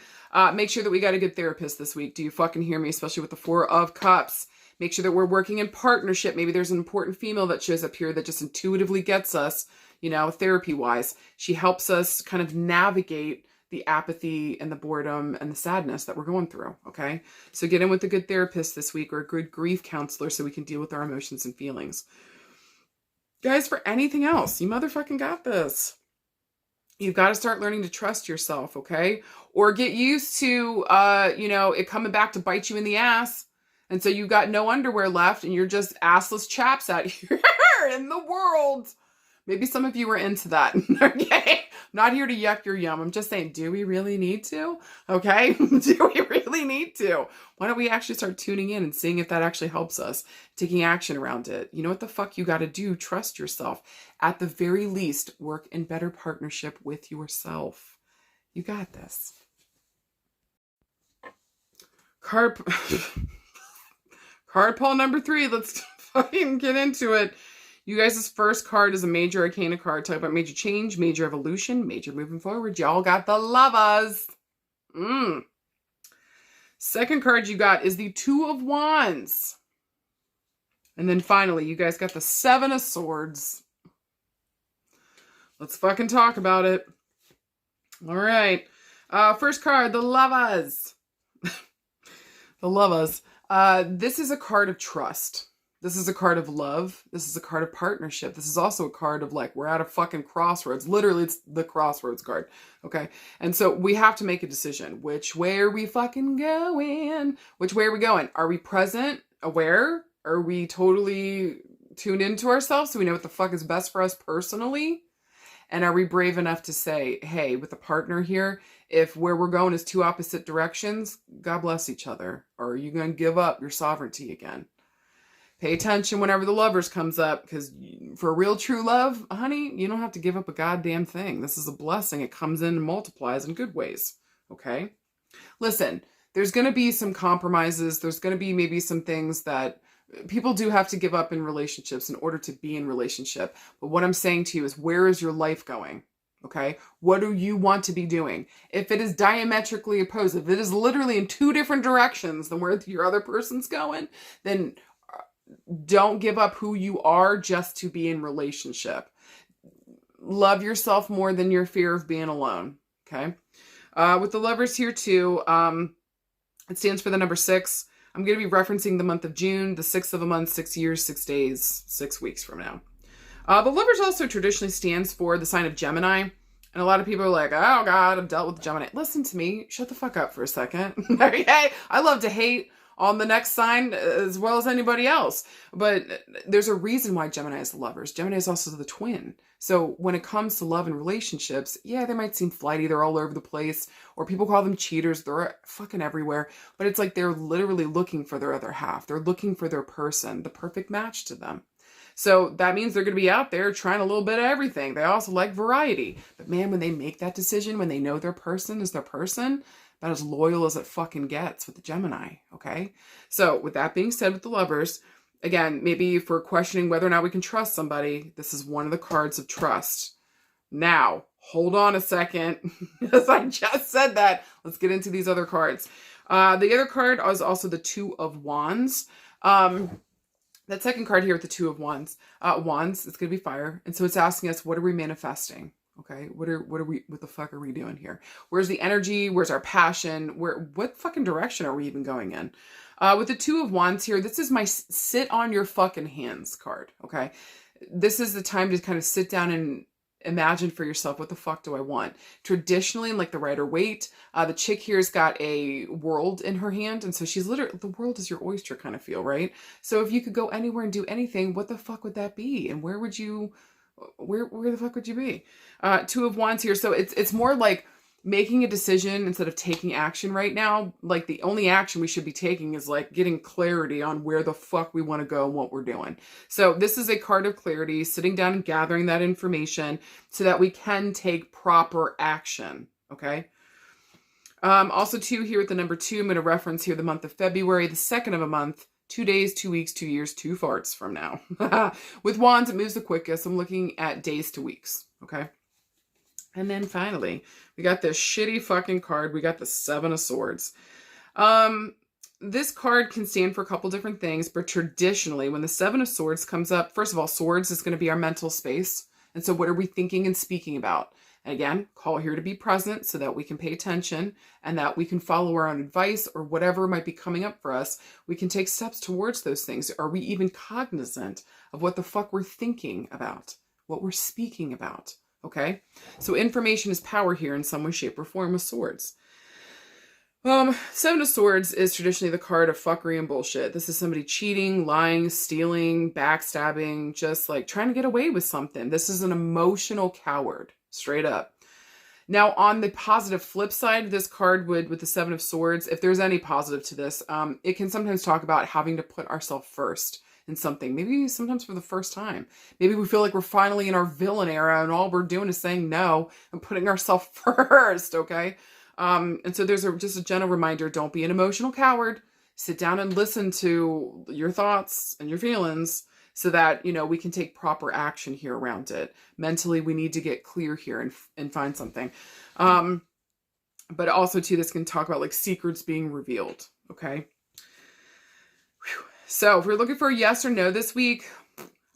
make sure that we got a good therapist this week. Do you fucking hear me? Especially with the 4 of Cups. Make sure that we're working in partnership. Maybe there's an important female that shows up here that just intuitively gets us, you know, therapy-wise. She helps us kind of navigate the apathy and the boredom and the sadness that we're going through, okay? So get in with a good therapist this week or a good grief counselor so we can deal with our emotions and feelings. Guys, for anything else, you motherfucking got this. You've got to start learning to trust yourself, okay? Or get used to, you know, it coming back to bite you in the ass. And so you've got no underwear left and you're just assless chaps out here in the world. Maybe some of you are into that, okay? Not here to yuck your yum. I'm just saying, do we really need to? Okay? Do we really need to? Why don't we actually start tuning in and seeing if that actually helps us, taking action around it? You know what the fuck you got to do? Trust yourself. At the very least, work in better partnership with yourself. You got this. Card pile number 3. Let's fucking get into it. You guys' first card is a major arcana card. Talk about major change, major evolution, major moving forward. Y'all got the Lovers. Second card you got is the 2 of Wands. And then finally, you guys got the 7 of Swords. Let's fucking talk about it. All right. First card, the Lovers. The Lovers. This is a card of trust. This is a card of love. This is a card of partnership. This is also a card of like, we're at a fucking crossroads. Literally, it's the crossroads card. Okay. And so we have to make a decision. Which way are we fucking going? Which way are we going? Are we present, aware? Are we totally tuned into ourselves so we know what the fuck is best for us personally? And are we brave enough to say, hey, with a partner here, if where we're going is 2 opposite directions, God bless each other. Or are you going to give up your sovereignty again? Pay attention whenever the Lovers comes up, because for real true love, honey, you don't have to give up a goddamn thing. This is a blessing. It comes in and multiplies in good ways, okay? Listen, there's going to be some compromises. There's going to be maybe some things that people do have to give up in relationships in order to be in relationship. But what I'm saying to you is, where is your life going? Okay? What do you want to be doing? If it is diametrically opposed, if it is literally in 2 different directions than where your other person's going, then don't give up who you are just to be in relationship. Love yourself more than your fear of being alone. Okay. With the Lovers here too, it stands for the number 6. I'm going to be referencing the month of June, the 6th of a month, 6 years, 6 days, 6 weeks from now. The Lovers also traditionally stands for the sign of Gemini. And a lot of people are like, oh God, I've dealt with Gemini. Listen to me. Shut the fuck up for a second. Okay. I love to hate on the next sign as well as anybody else. But there's a reason why Gemini is the Lovers. Gemini is also the twin. So when it comes to love and relationships, yeah, they might seem flighty. They're all over the place. Or people call them cheaters. They're fucking everywhere. But it's like they're literally looking for their other half. They're looking for their person, the perfect match to them. So that means they're going to be out there trying a little bit of everything. They also like variety. But man, when they make that decision, when they know their person is their person, about as loyal as it fucking gets with the Gemini, okay? So with that being said, with the Lovers, Again, maybe if we're questioning whether or not we can trust somebody, this is one of the cards of trust. Now, hold on a second. As I just said that, let's get into these other cards. The other card is also the Two of Wands. That second card here with the Two of Wands, it's going to be fire. And so it's asking us, what are we manifesting? Okay. What the fuck are we doing here? Where's the energy? Where's our passion? What fucking direction are we even going in? With the Two of Wands here, this is my sit on your fucking hands card. Okay. This is the time to kind of sit down and imagine for yourself, what the fuck do I want? Traditionally, in like the Rider-Waite, the chick here's got a world in her hand. And so she's literally, the world is your oyster kind of feel, right? So if you could go anywhere and do anything, what the fuck would that be? And where would you, where the fuck would you be? Two of Wands here. So it's more like making a decision instead of taking action right now. Like the only action we should be taking is like getting clarity on where the fuck we want to go and what we're doing. So this is a card of clarity, sitting down and gathering that information so that we can take proper action. Okay. Also too, here with the number 2, I'm going to reference here the month of February, the second of a month, 2 days, 2 weeks, 2 years, 2 farts from now. With Wands, it moves the quickest. I'm looking at days to weeks. Okay. And then finally, we got this shitty fucking card. We got the Seven of Swords. This card can stand for a couple different things, but traditionally, when the Seven of Swords comes up, first of all, swords is going to be our mental space. And so what are we thinking and speaking about? And again, call here to be present so that we can pay attention and that we can follow our own advice or whatever might be coming up for us. We can take steps towards those things. Are we even cognizant of what the fuck we're thinking about, what we're speaking about? Okay, so information is power here in some way, shape, or form with swords. Seven of Swords is traditionally the card of fuckery and bullshit. This is somebody cheating, lying, stealing, backstabbing, just like trying to get away with something. This is an emotional coward, straight up. Now, on the positive flip side, this card would, with the Seven of Swords, if there's any positive to this, it can sometimes talk about having to put ourselves first in something, maybe sometimes for the first time. Maybe we feel like we're finally in our villain era and all we're doing is saying no and putting ourselves first, okay? And so there's just a gentle reminder, don't be an emotional coward. Sit down and listen to your thoughts and your feelings so that, we can take proper action here around it. Mentally, we need to get clear here and find something. But also, too, this can talk about like secrets being revealed, okay? Whew. So if we're looking for a yes or no this week,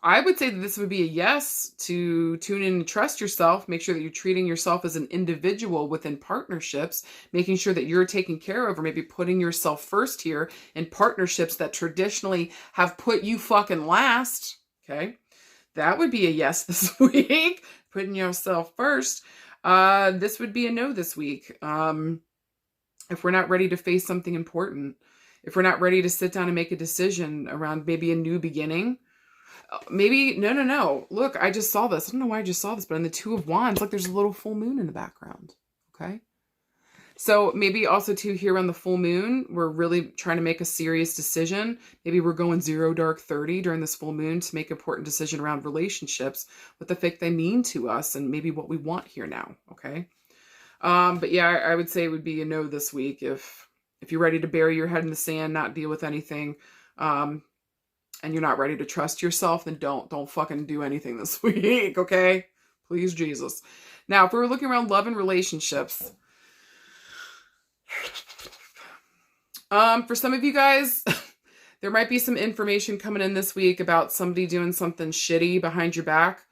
I would say that this would be a yes to tune in and trust yourself. Make sure that you're treating yourself as an individual within partnerships, making sure that you're taken care of or maybe putting yourself first here in partnerships that traditionally have put you fucking last. Okay. That would be a yes this week, putting yourself first. This would be a no this week. If we're not ready to face something important, if we're not ready to sit down and make a decision around maybe a new beginning, maybe, no. Look, I just saw this. I don't know why I just saw this, but in the Two of Wands, look, there's a little full moon in the background. Okay. So maybe also too here on the full moon, we're really trying to make a serious decision. Maybe we're going 0 dark 30 during this full moon to make an important decision around relationships, what the fuck they mean to us and maybe what we want here now. Okay. But yeah, I would say it would be a no this week. If you're ready to bury your head in the sand, not deal with anything, and you're not ready to trust yourself, then don't fucking do anything this week, okay? Please, Jesus. Now, if we were looking around love and relationships, for some of you guys, there might be some information coming in this week about somebody doing something shitty behind your back.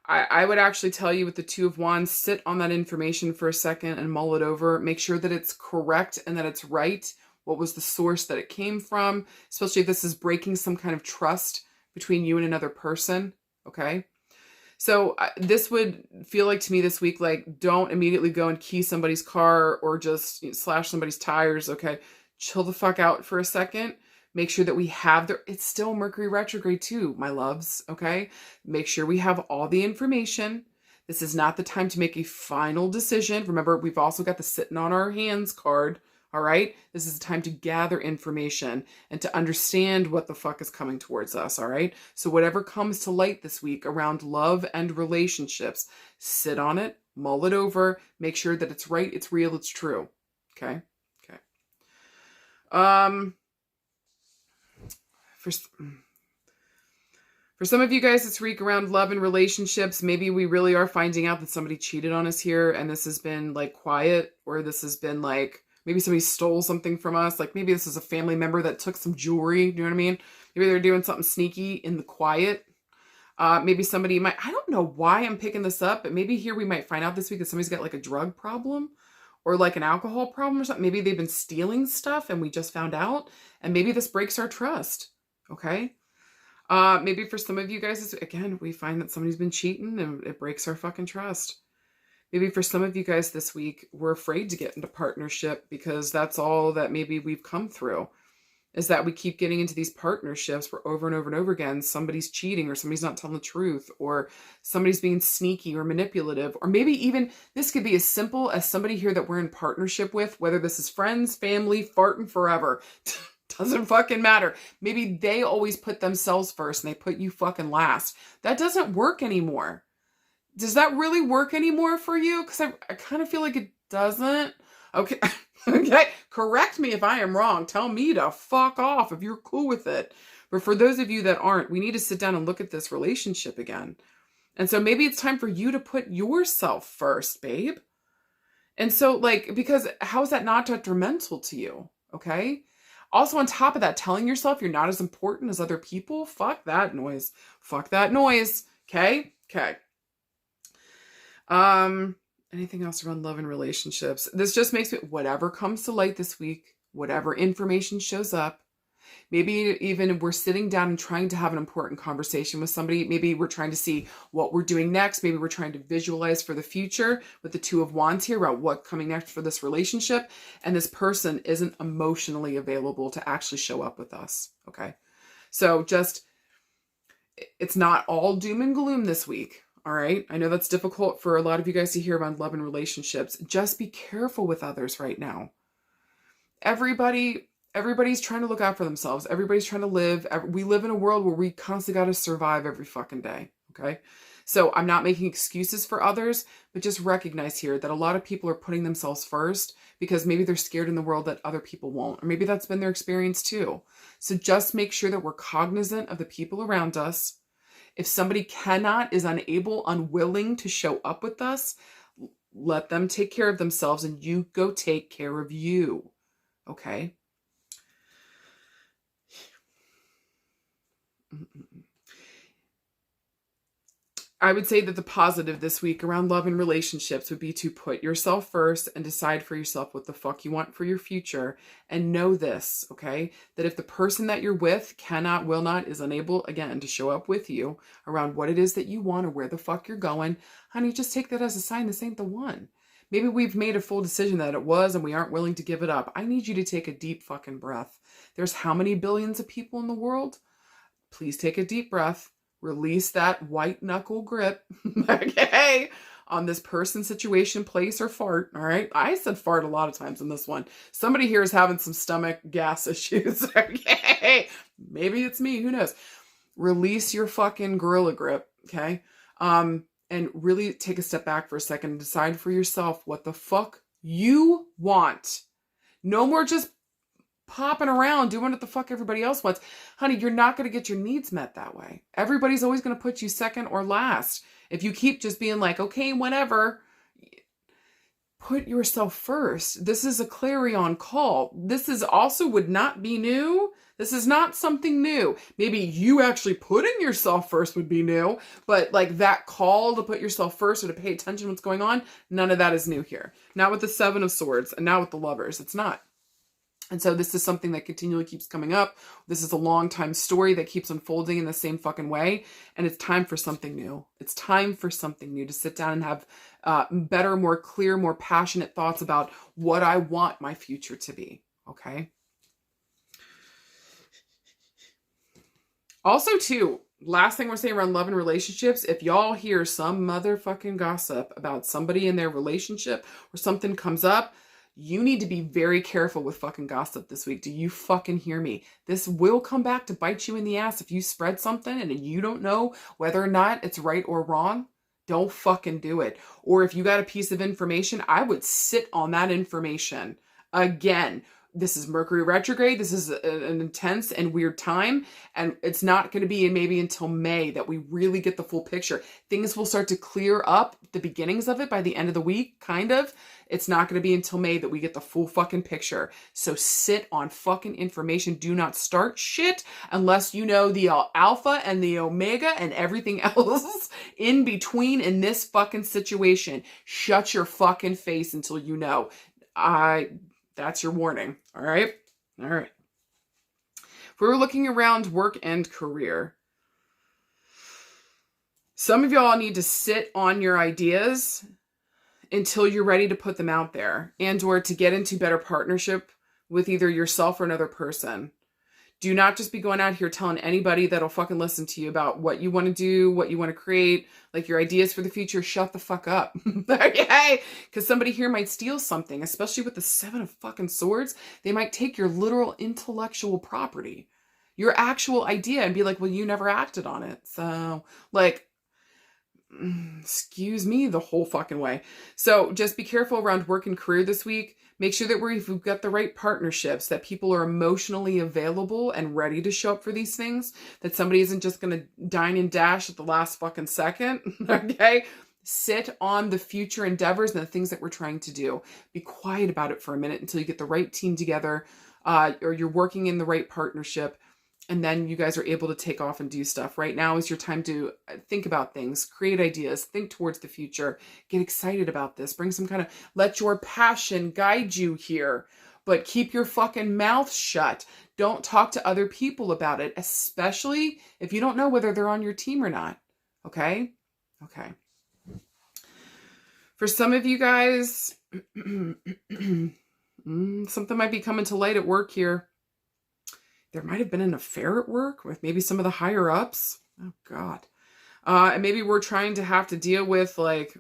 I would actually tell you with the Two of Wands, sit on that information for a second and mull it over. Make sure that it's correct and that it's right. What was the source that it came from? Especially if this is breaking some kind of trust between you and another person. Okay. So this would feel like to me this week, like don't immediately go and key somebody's car or just slash somebody's tires. Okay. Chill the fuck out for a second. Make sure that we have it's still Mercury retrograde too, my loves. Okay. Make sure we have all the information. This is not the time to make a final decision. Remember, we've also got the sitting on our hands card. All right. This is the time to gather information and to understand what the fuck is coming towards us. All right. So whatever comes to light this week around love and relationships, sit on it, mull it over, make sure that it's right. It's real. It's true. Okay. Okay. For some of you guys this week around love and relationships, maybe we really are finding out that somebody cheated on us here, and this has been like quiet, or this has been like, maybe somebody stole something from us. Like maybe this is a family member that took some jewelry. Do you know what I mean? Maybe they're doing something sneaky in the quiet. Maybe somebody might, I don't know why I'm picking this up, but maybe here we might find out this week that somebody's got like a drug problem or like an alcohol problem or something. Maybe they've been stealing stuff and we just found out, and maybe this breaks our trust. Okay. Maybe for some of you guys, again, we find that somebody's been cheating and it breaks our fucking trust. Maybe for some of you guys this week, we're afraid to get into partnership because that's all that maybe we've come through, is that we keep getting into these partnerships where over and over and over again, somebody's cheating or somebody's not telling the truth or somebody's being sneaky or manipulative. Or maybe even this could be as simple as somebody here that we're in partnership with, whether this is friends, family, farting forever. Doesn't fucking matter. Maybe they always put themselves first and they put you fucking last. That doesn't work anymore. Does that really work anymore for you? Because I kind of feel like it doesn't. Okay. Okay. Correct me if I am wrong. Tell me to fuck off if you're cool with it. But for those of you that aren't, we need to sit down and look at this relationship again. And so maybe it's time for you to put yourself first, babe. And so like, because how is that not detrimental to you? Okay. Also, on top of that, telling yourself you're not as important as other people, fuck that noise. Fuck that noise. Okay? Okay. Anything else around love and relationships? This just makes me, whatever comes to light this week, whatever information shows up, maybe even we're sitting down and trying to have an important conversation with somebody. Maybe we're trying to see what we're doing next. Maybe we're trying to visualize for the future with the Two of Wands here about what's coming next for this relationship. And this person isn't emotionally available to actually show up with us. Okay. So just, it's not all doom and gloom this week. All right. I know that's difficult for a lot of you guys to hear about love and relationships. Just be careful with others right now. Everybody's trying to look out for themselves. Everybody's trying to live. We live in a world where we constantly got to survive every fucking day. Okay. So I'm not making excuses for others, but just recognize here that a lot of people are putting themselves first because maybe they're scared in the world that other people won't, or maybe that's been their experience too. So just make sure that we're cognizant of the people around us. If somebody is unable, unwilling to show up with us, let them take care of themselves and you go take care of you. Okay. I would say that the positive this week around love and relationships would be to put yourself first and decide for yourself what the fuck you want for your future. And know this, okay? That if the person that you're with cannot, will not, is unable, again, to show up with you around what it is that you want or where the fuck you're going, honey, just take that as a sign this ain't the one. Maybe we've made a full decision that it was and we aren't willing to give it up. I need you to take a deep fucking breath. There's how many billions of people in the world? Please take a deep breath. Release that white knuckle grip, okay, on this person, situation, place, or fart, all right? I said fart a lot of times in this one. Somebody here is having some stomach gas issues, okay? Maybe it's me, who knows? Release your fucking gorilla grip, okay? And really take a step back for a second and decide for yourself what the fuck you want. No more just popping around doing what the fuck everybody else wants. Honey, you're not going to get your needs met that way. Everybody's always going to put you second or last. If you keep just being like, okay, whenever, put yourself first. This is a clarion call. This is also would not be new. This is not something new. Maybe you actually putting yourself first would be new, but like that call to put yourself first or to pay attention to what's going on, none of that is new here. Not with the Seven of Swords and now with the Lovers. It's not. And so this is something that continually keeps coming up. This is a long time story that keeps unfolding in the same fucking way. And it's time for something new. It's time for something new to sit down and have better, more clear, more passionate thoughts about what I want my future to be. Okay. Also too, last thing we're saying around love and relationships, if y'all hear some motherfucking gossip about somebody in their relationship or something comes up, you need to be very careful with fucking gossip this week. Do you fucking hear me? This will come back to bite you in the ass if you spread something and you don't know whether or not it's right or wrong. Don't fucking do it. Or if you got a piece of information, I would sit on that information. Again, this is Mercury retrograde. This is an intense and weird time. And it's not going to be maybe until May that we really get the full picture. Things will start to clear up, the beginnings of it, by the end of the week, kind of. It's not going to be until May that we get the full fucking picture. So sit on fucking information. Do not start shit unless you know the alpha and the omega and everything else in between in this fucking situation. Shut your fucking face until you know. That's your warning. All right. All right. If we were looking around work and career, some of y'all need to sit on your ideas until you're ready to put them out there and or to get into better partnership with either yourself or another person. Do not just be going out here telling anybody that'll fucking listen to you about what you want to do, what you want to create, like your ideas for the future. Shut the fuck up. Okay? Because somebody here might steal something, especially with the 7 of fucking swords. They might take your literal intellectual property, your actual idea, and be like, well, you never acted on it. So, like, excuse me the whole fucking way. So just be careful around work and career this week. Make sure that we've got the right partnerships, that people are emotionally available and ready to show up for these things, that somebody isn't just going to dine and dash at the last fucking second. Okay? Sit on the future endeavors and the things that we're trying to do. Be quiet about it for a minute until you get the right team together, or you're working in the right partnership. And then you guys are able to take off and do stuff. Right now is your time to think about things, create ideas, think towards the future, get excited about this, bring some kind of, let your passion guide you here, but keep your fucking mouth shut. Don't talk to other people about it, especially if you don't know whether they're on your team or not. Okay? Okay. For some of you guys, something might be coming to light at work here. There might have been an affair at work with maybe some of the higher ups. Oh, God. And maybe we're trying to have to deal with, like,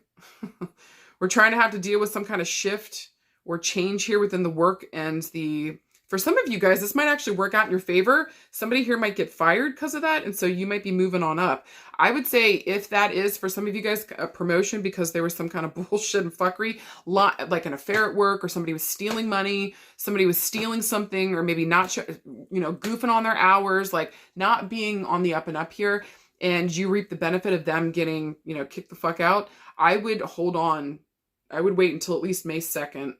we're trying to have to deal with some kind of shift or change here within the work and the, for some of you guys, this might actually work out in your favor. Somebody here might get fired because of that. And so you might be moving on up. I would say if that is for some of you guys a promotion because there was some kind of bullshit and fuckery, like an affair at work, or somebody was stealing money, somebody was stealing something, or maybe not, goofing on their hours, like not being on the up and up here, and you reap the benefit of them getting, kicked the fuck out, I would hold on. I would wait until at least May 2nd.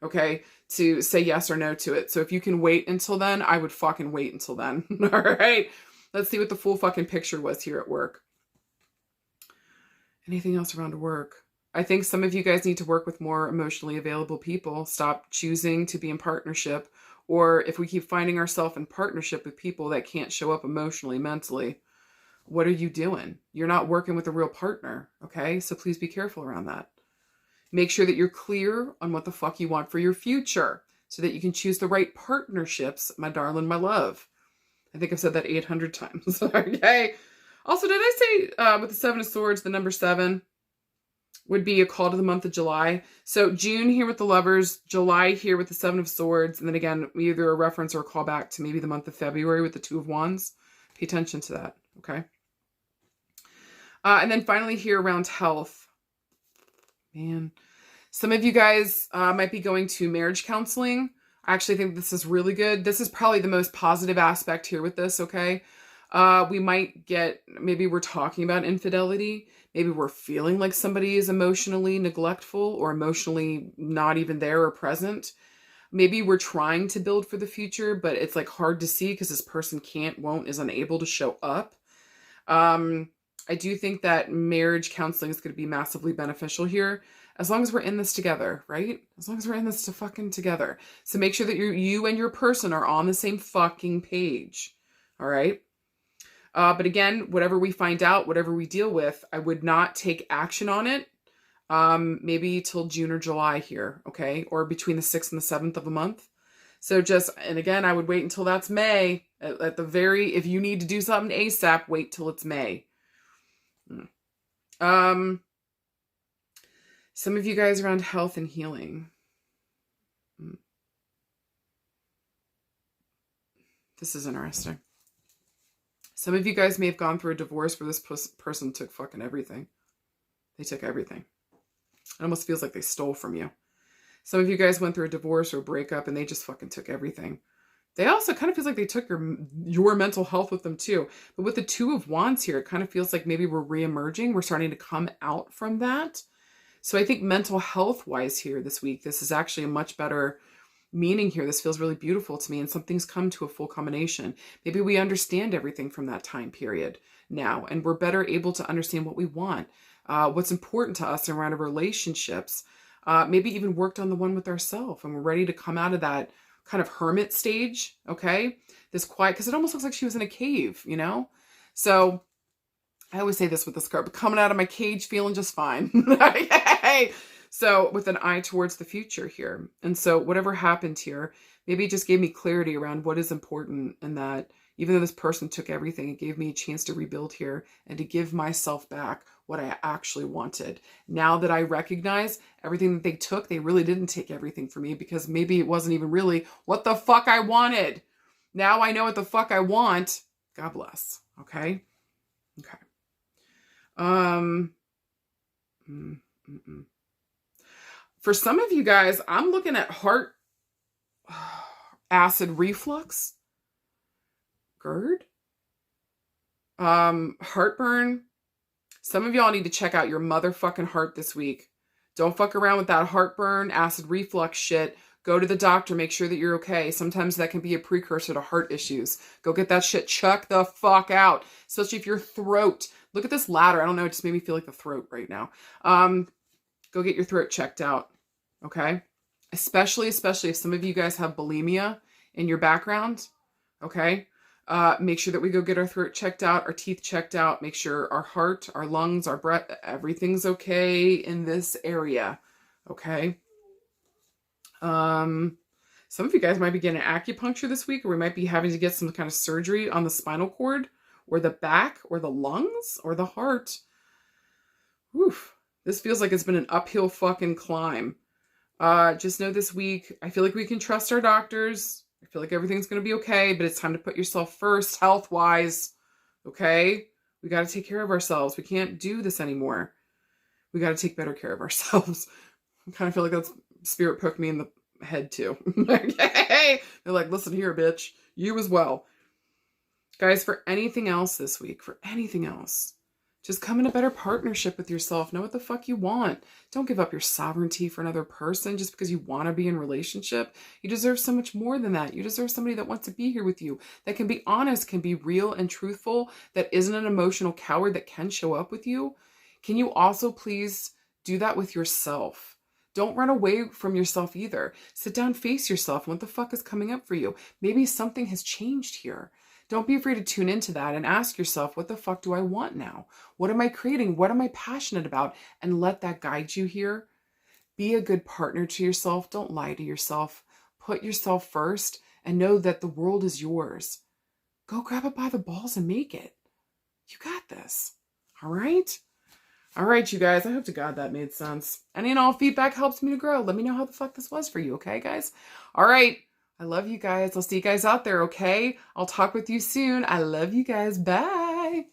Okay, to say yes or no to it. So if you can wait until then, I would fucking wait until then. All right, let's see what the full fucking picture was here at work. Anything else around work? I think some of you guys need to work with more emotionally available people. Stop choosing to be in partnership. Or if we keep finding ourselves in partnership with people that can't show up emotionally, mentally, what are you doing? You're not working with a real partner. Okay, so please be careful around that. Make sure that you're clear on what the fuck you want for your future so that you can choose the right partnerships, my darling, my love. I think I've said that 800 times. Okay. Also, did I say with the 7 of Swords, the number 7 would be a call to the month of July? So June here with the Lovers, July here with the 7 of Swords, and then again, either a reference or a callback to maybe the month of February with the 2 of Wands. Pay attention to that. Okay. And then finally here around health. Man, some of you guys might be going to marriage counseling. I actually think this is really good. This is probably the most positive aspect here with this, okay? We might get, maybe we're talking about infidelity. Maybe we're feeling like somebody is emotionally neglectful or emotionally not even there or present. Maybe we're trying to build for the future, but it's like hard to see because this person can't, won't, is unable to show up. I do think that marriage counseling is going to be massively beneficial here, as long as we're in this together, right? As long as we're in this together. So make sure that you and your person are on the same fucking page. All right. But again, whatever we find out, whatever we deal with, I would not take action on it. Maybe till June or July here. Okay. Or between the 6th and the 7th of a month. So and again, I would wait until that's May at the very, if you need to do something ASAP, wait till it's May. Some of you guys around health and healing. This is interesting. Some of you guys may have gone through a divorce where this person took fucking everything. They took everything. It almost feels like they stole from you. Some of you guys went through a divorce or a breakup and they just fucking took everything. They also kind of feels like they took your mental health with them too. But with the Two of Wands here, it kind of feels like maybe we're reemerging. We're starting to come out from that. So I think mental health wise here this week, this is actually a much better meaning here. This feels really beautiful to me, and something's come to a full combination. Maybe we understand everything from that time period now, and we're better able to understand what we want, what's important to us around our relationships, maybe even worked on the one with ourselves, and we're ready to come out of that kind of hermit stage, okay? This quiet, because it almost looks like she was in a cave, you know? So I always say this with this card, but coming out of my cage feeling just fine. Okay. So with an eye towards the future here. And so whatever happened here, maybe it just gave me clarity around what is important, and that even though this person took everything, it gave me a chance to rebuild here and to give myself back what I actually wanted. Now that I recognize everything that they took, they really didn't take everything for me, because maybe it wasn't even really what the fuck I wanted. Now I know what the fuck I want. God bless. Okay. Okay. For some of you guys, I'm looking at heart acid reflux, GERD, heartburn. Some of y'all need to check out your motherfucking heart this week. Don't fuck around with that heartburn, acid reflux shit. Go to the doctor, make sure that you're okay. Sometimes that can be a precursor to heart issues. Go get that shit checked the fuck out, especially if your throat. Look at this ladder. I don't know, it just made me feel like the throat right now. Go get your throat checked out, okay? Especially if some of you guys have bulimia in your background, okay? Make sure that we go get our throat checked out, our teeth checked out, make sure our heart, our lungs, our breath, everything's okay in this area, okay? Some of you guys might be getting acupuncture this week, or we might be having to get some kind of surgery on the spinal cord, or the back, or the lungs, or the heart. Oof. This feels like it's been an uphill fucking climb. Just know this week, I feel like we can trust our doctors. I feel like everything's going to be okay, but it's time to put yourself first, health-wise. Okay? We got to take care of ourselves. We can't do this anymore. We got to take better care of ourselves. I kind of feel like that's spirit poked me in the head too. Okay? They're like, listen here, bitch. You as well. Guys, for anything else this week, for anything else, just come in a better partnership with yourself. Know what the fuck you want. Don't give up your sovereignty for another person just because you want to be in a relationship. You deserve so much more than that. You deserve somebody that wants to be here with you, that can be honest, can be real and truthful, that isn't an emotional coward, that can show up with you. Can you also please do that with yourself? Don't run away from yourself either. Sit down, face yourself. What the fuck is coming up for you? Maybe something has changed here. Don't be afraid to tune into that and ask yourself, what the fuck do I want now? What am I creating? What am I passionate about? And let that guide you here. Be a good partner to yourself. Don't lie to yourself. Put yourself first and know that the world is yours. Go grab it by the balls and make it. You got this. All right? All right, you guys. I hope to God that made sense. Any and all feedback helps me to grow. Let me know how the fuck this was for you, okay, guys? All right. I love you guys. I'll see you guys out there, okay? I'll talk with you soon. I love you guys. Bye.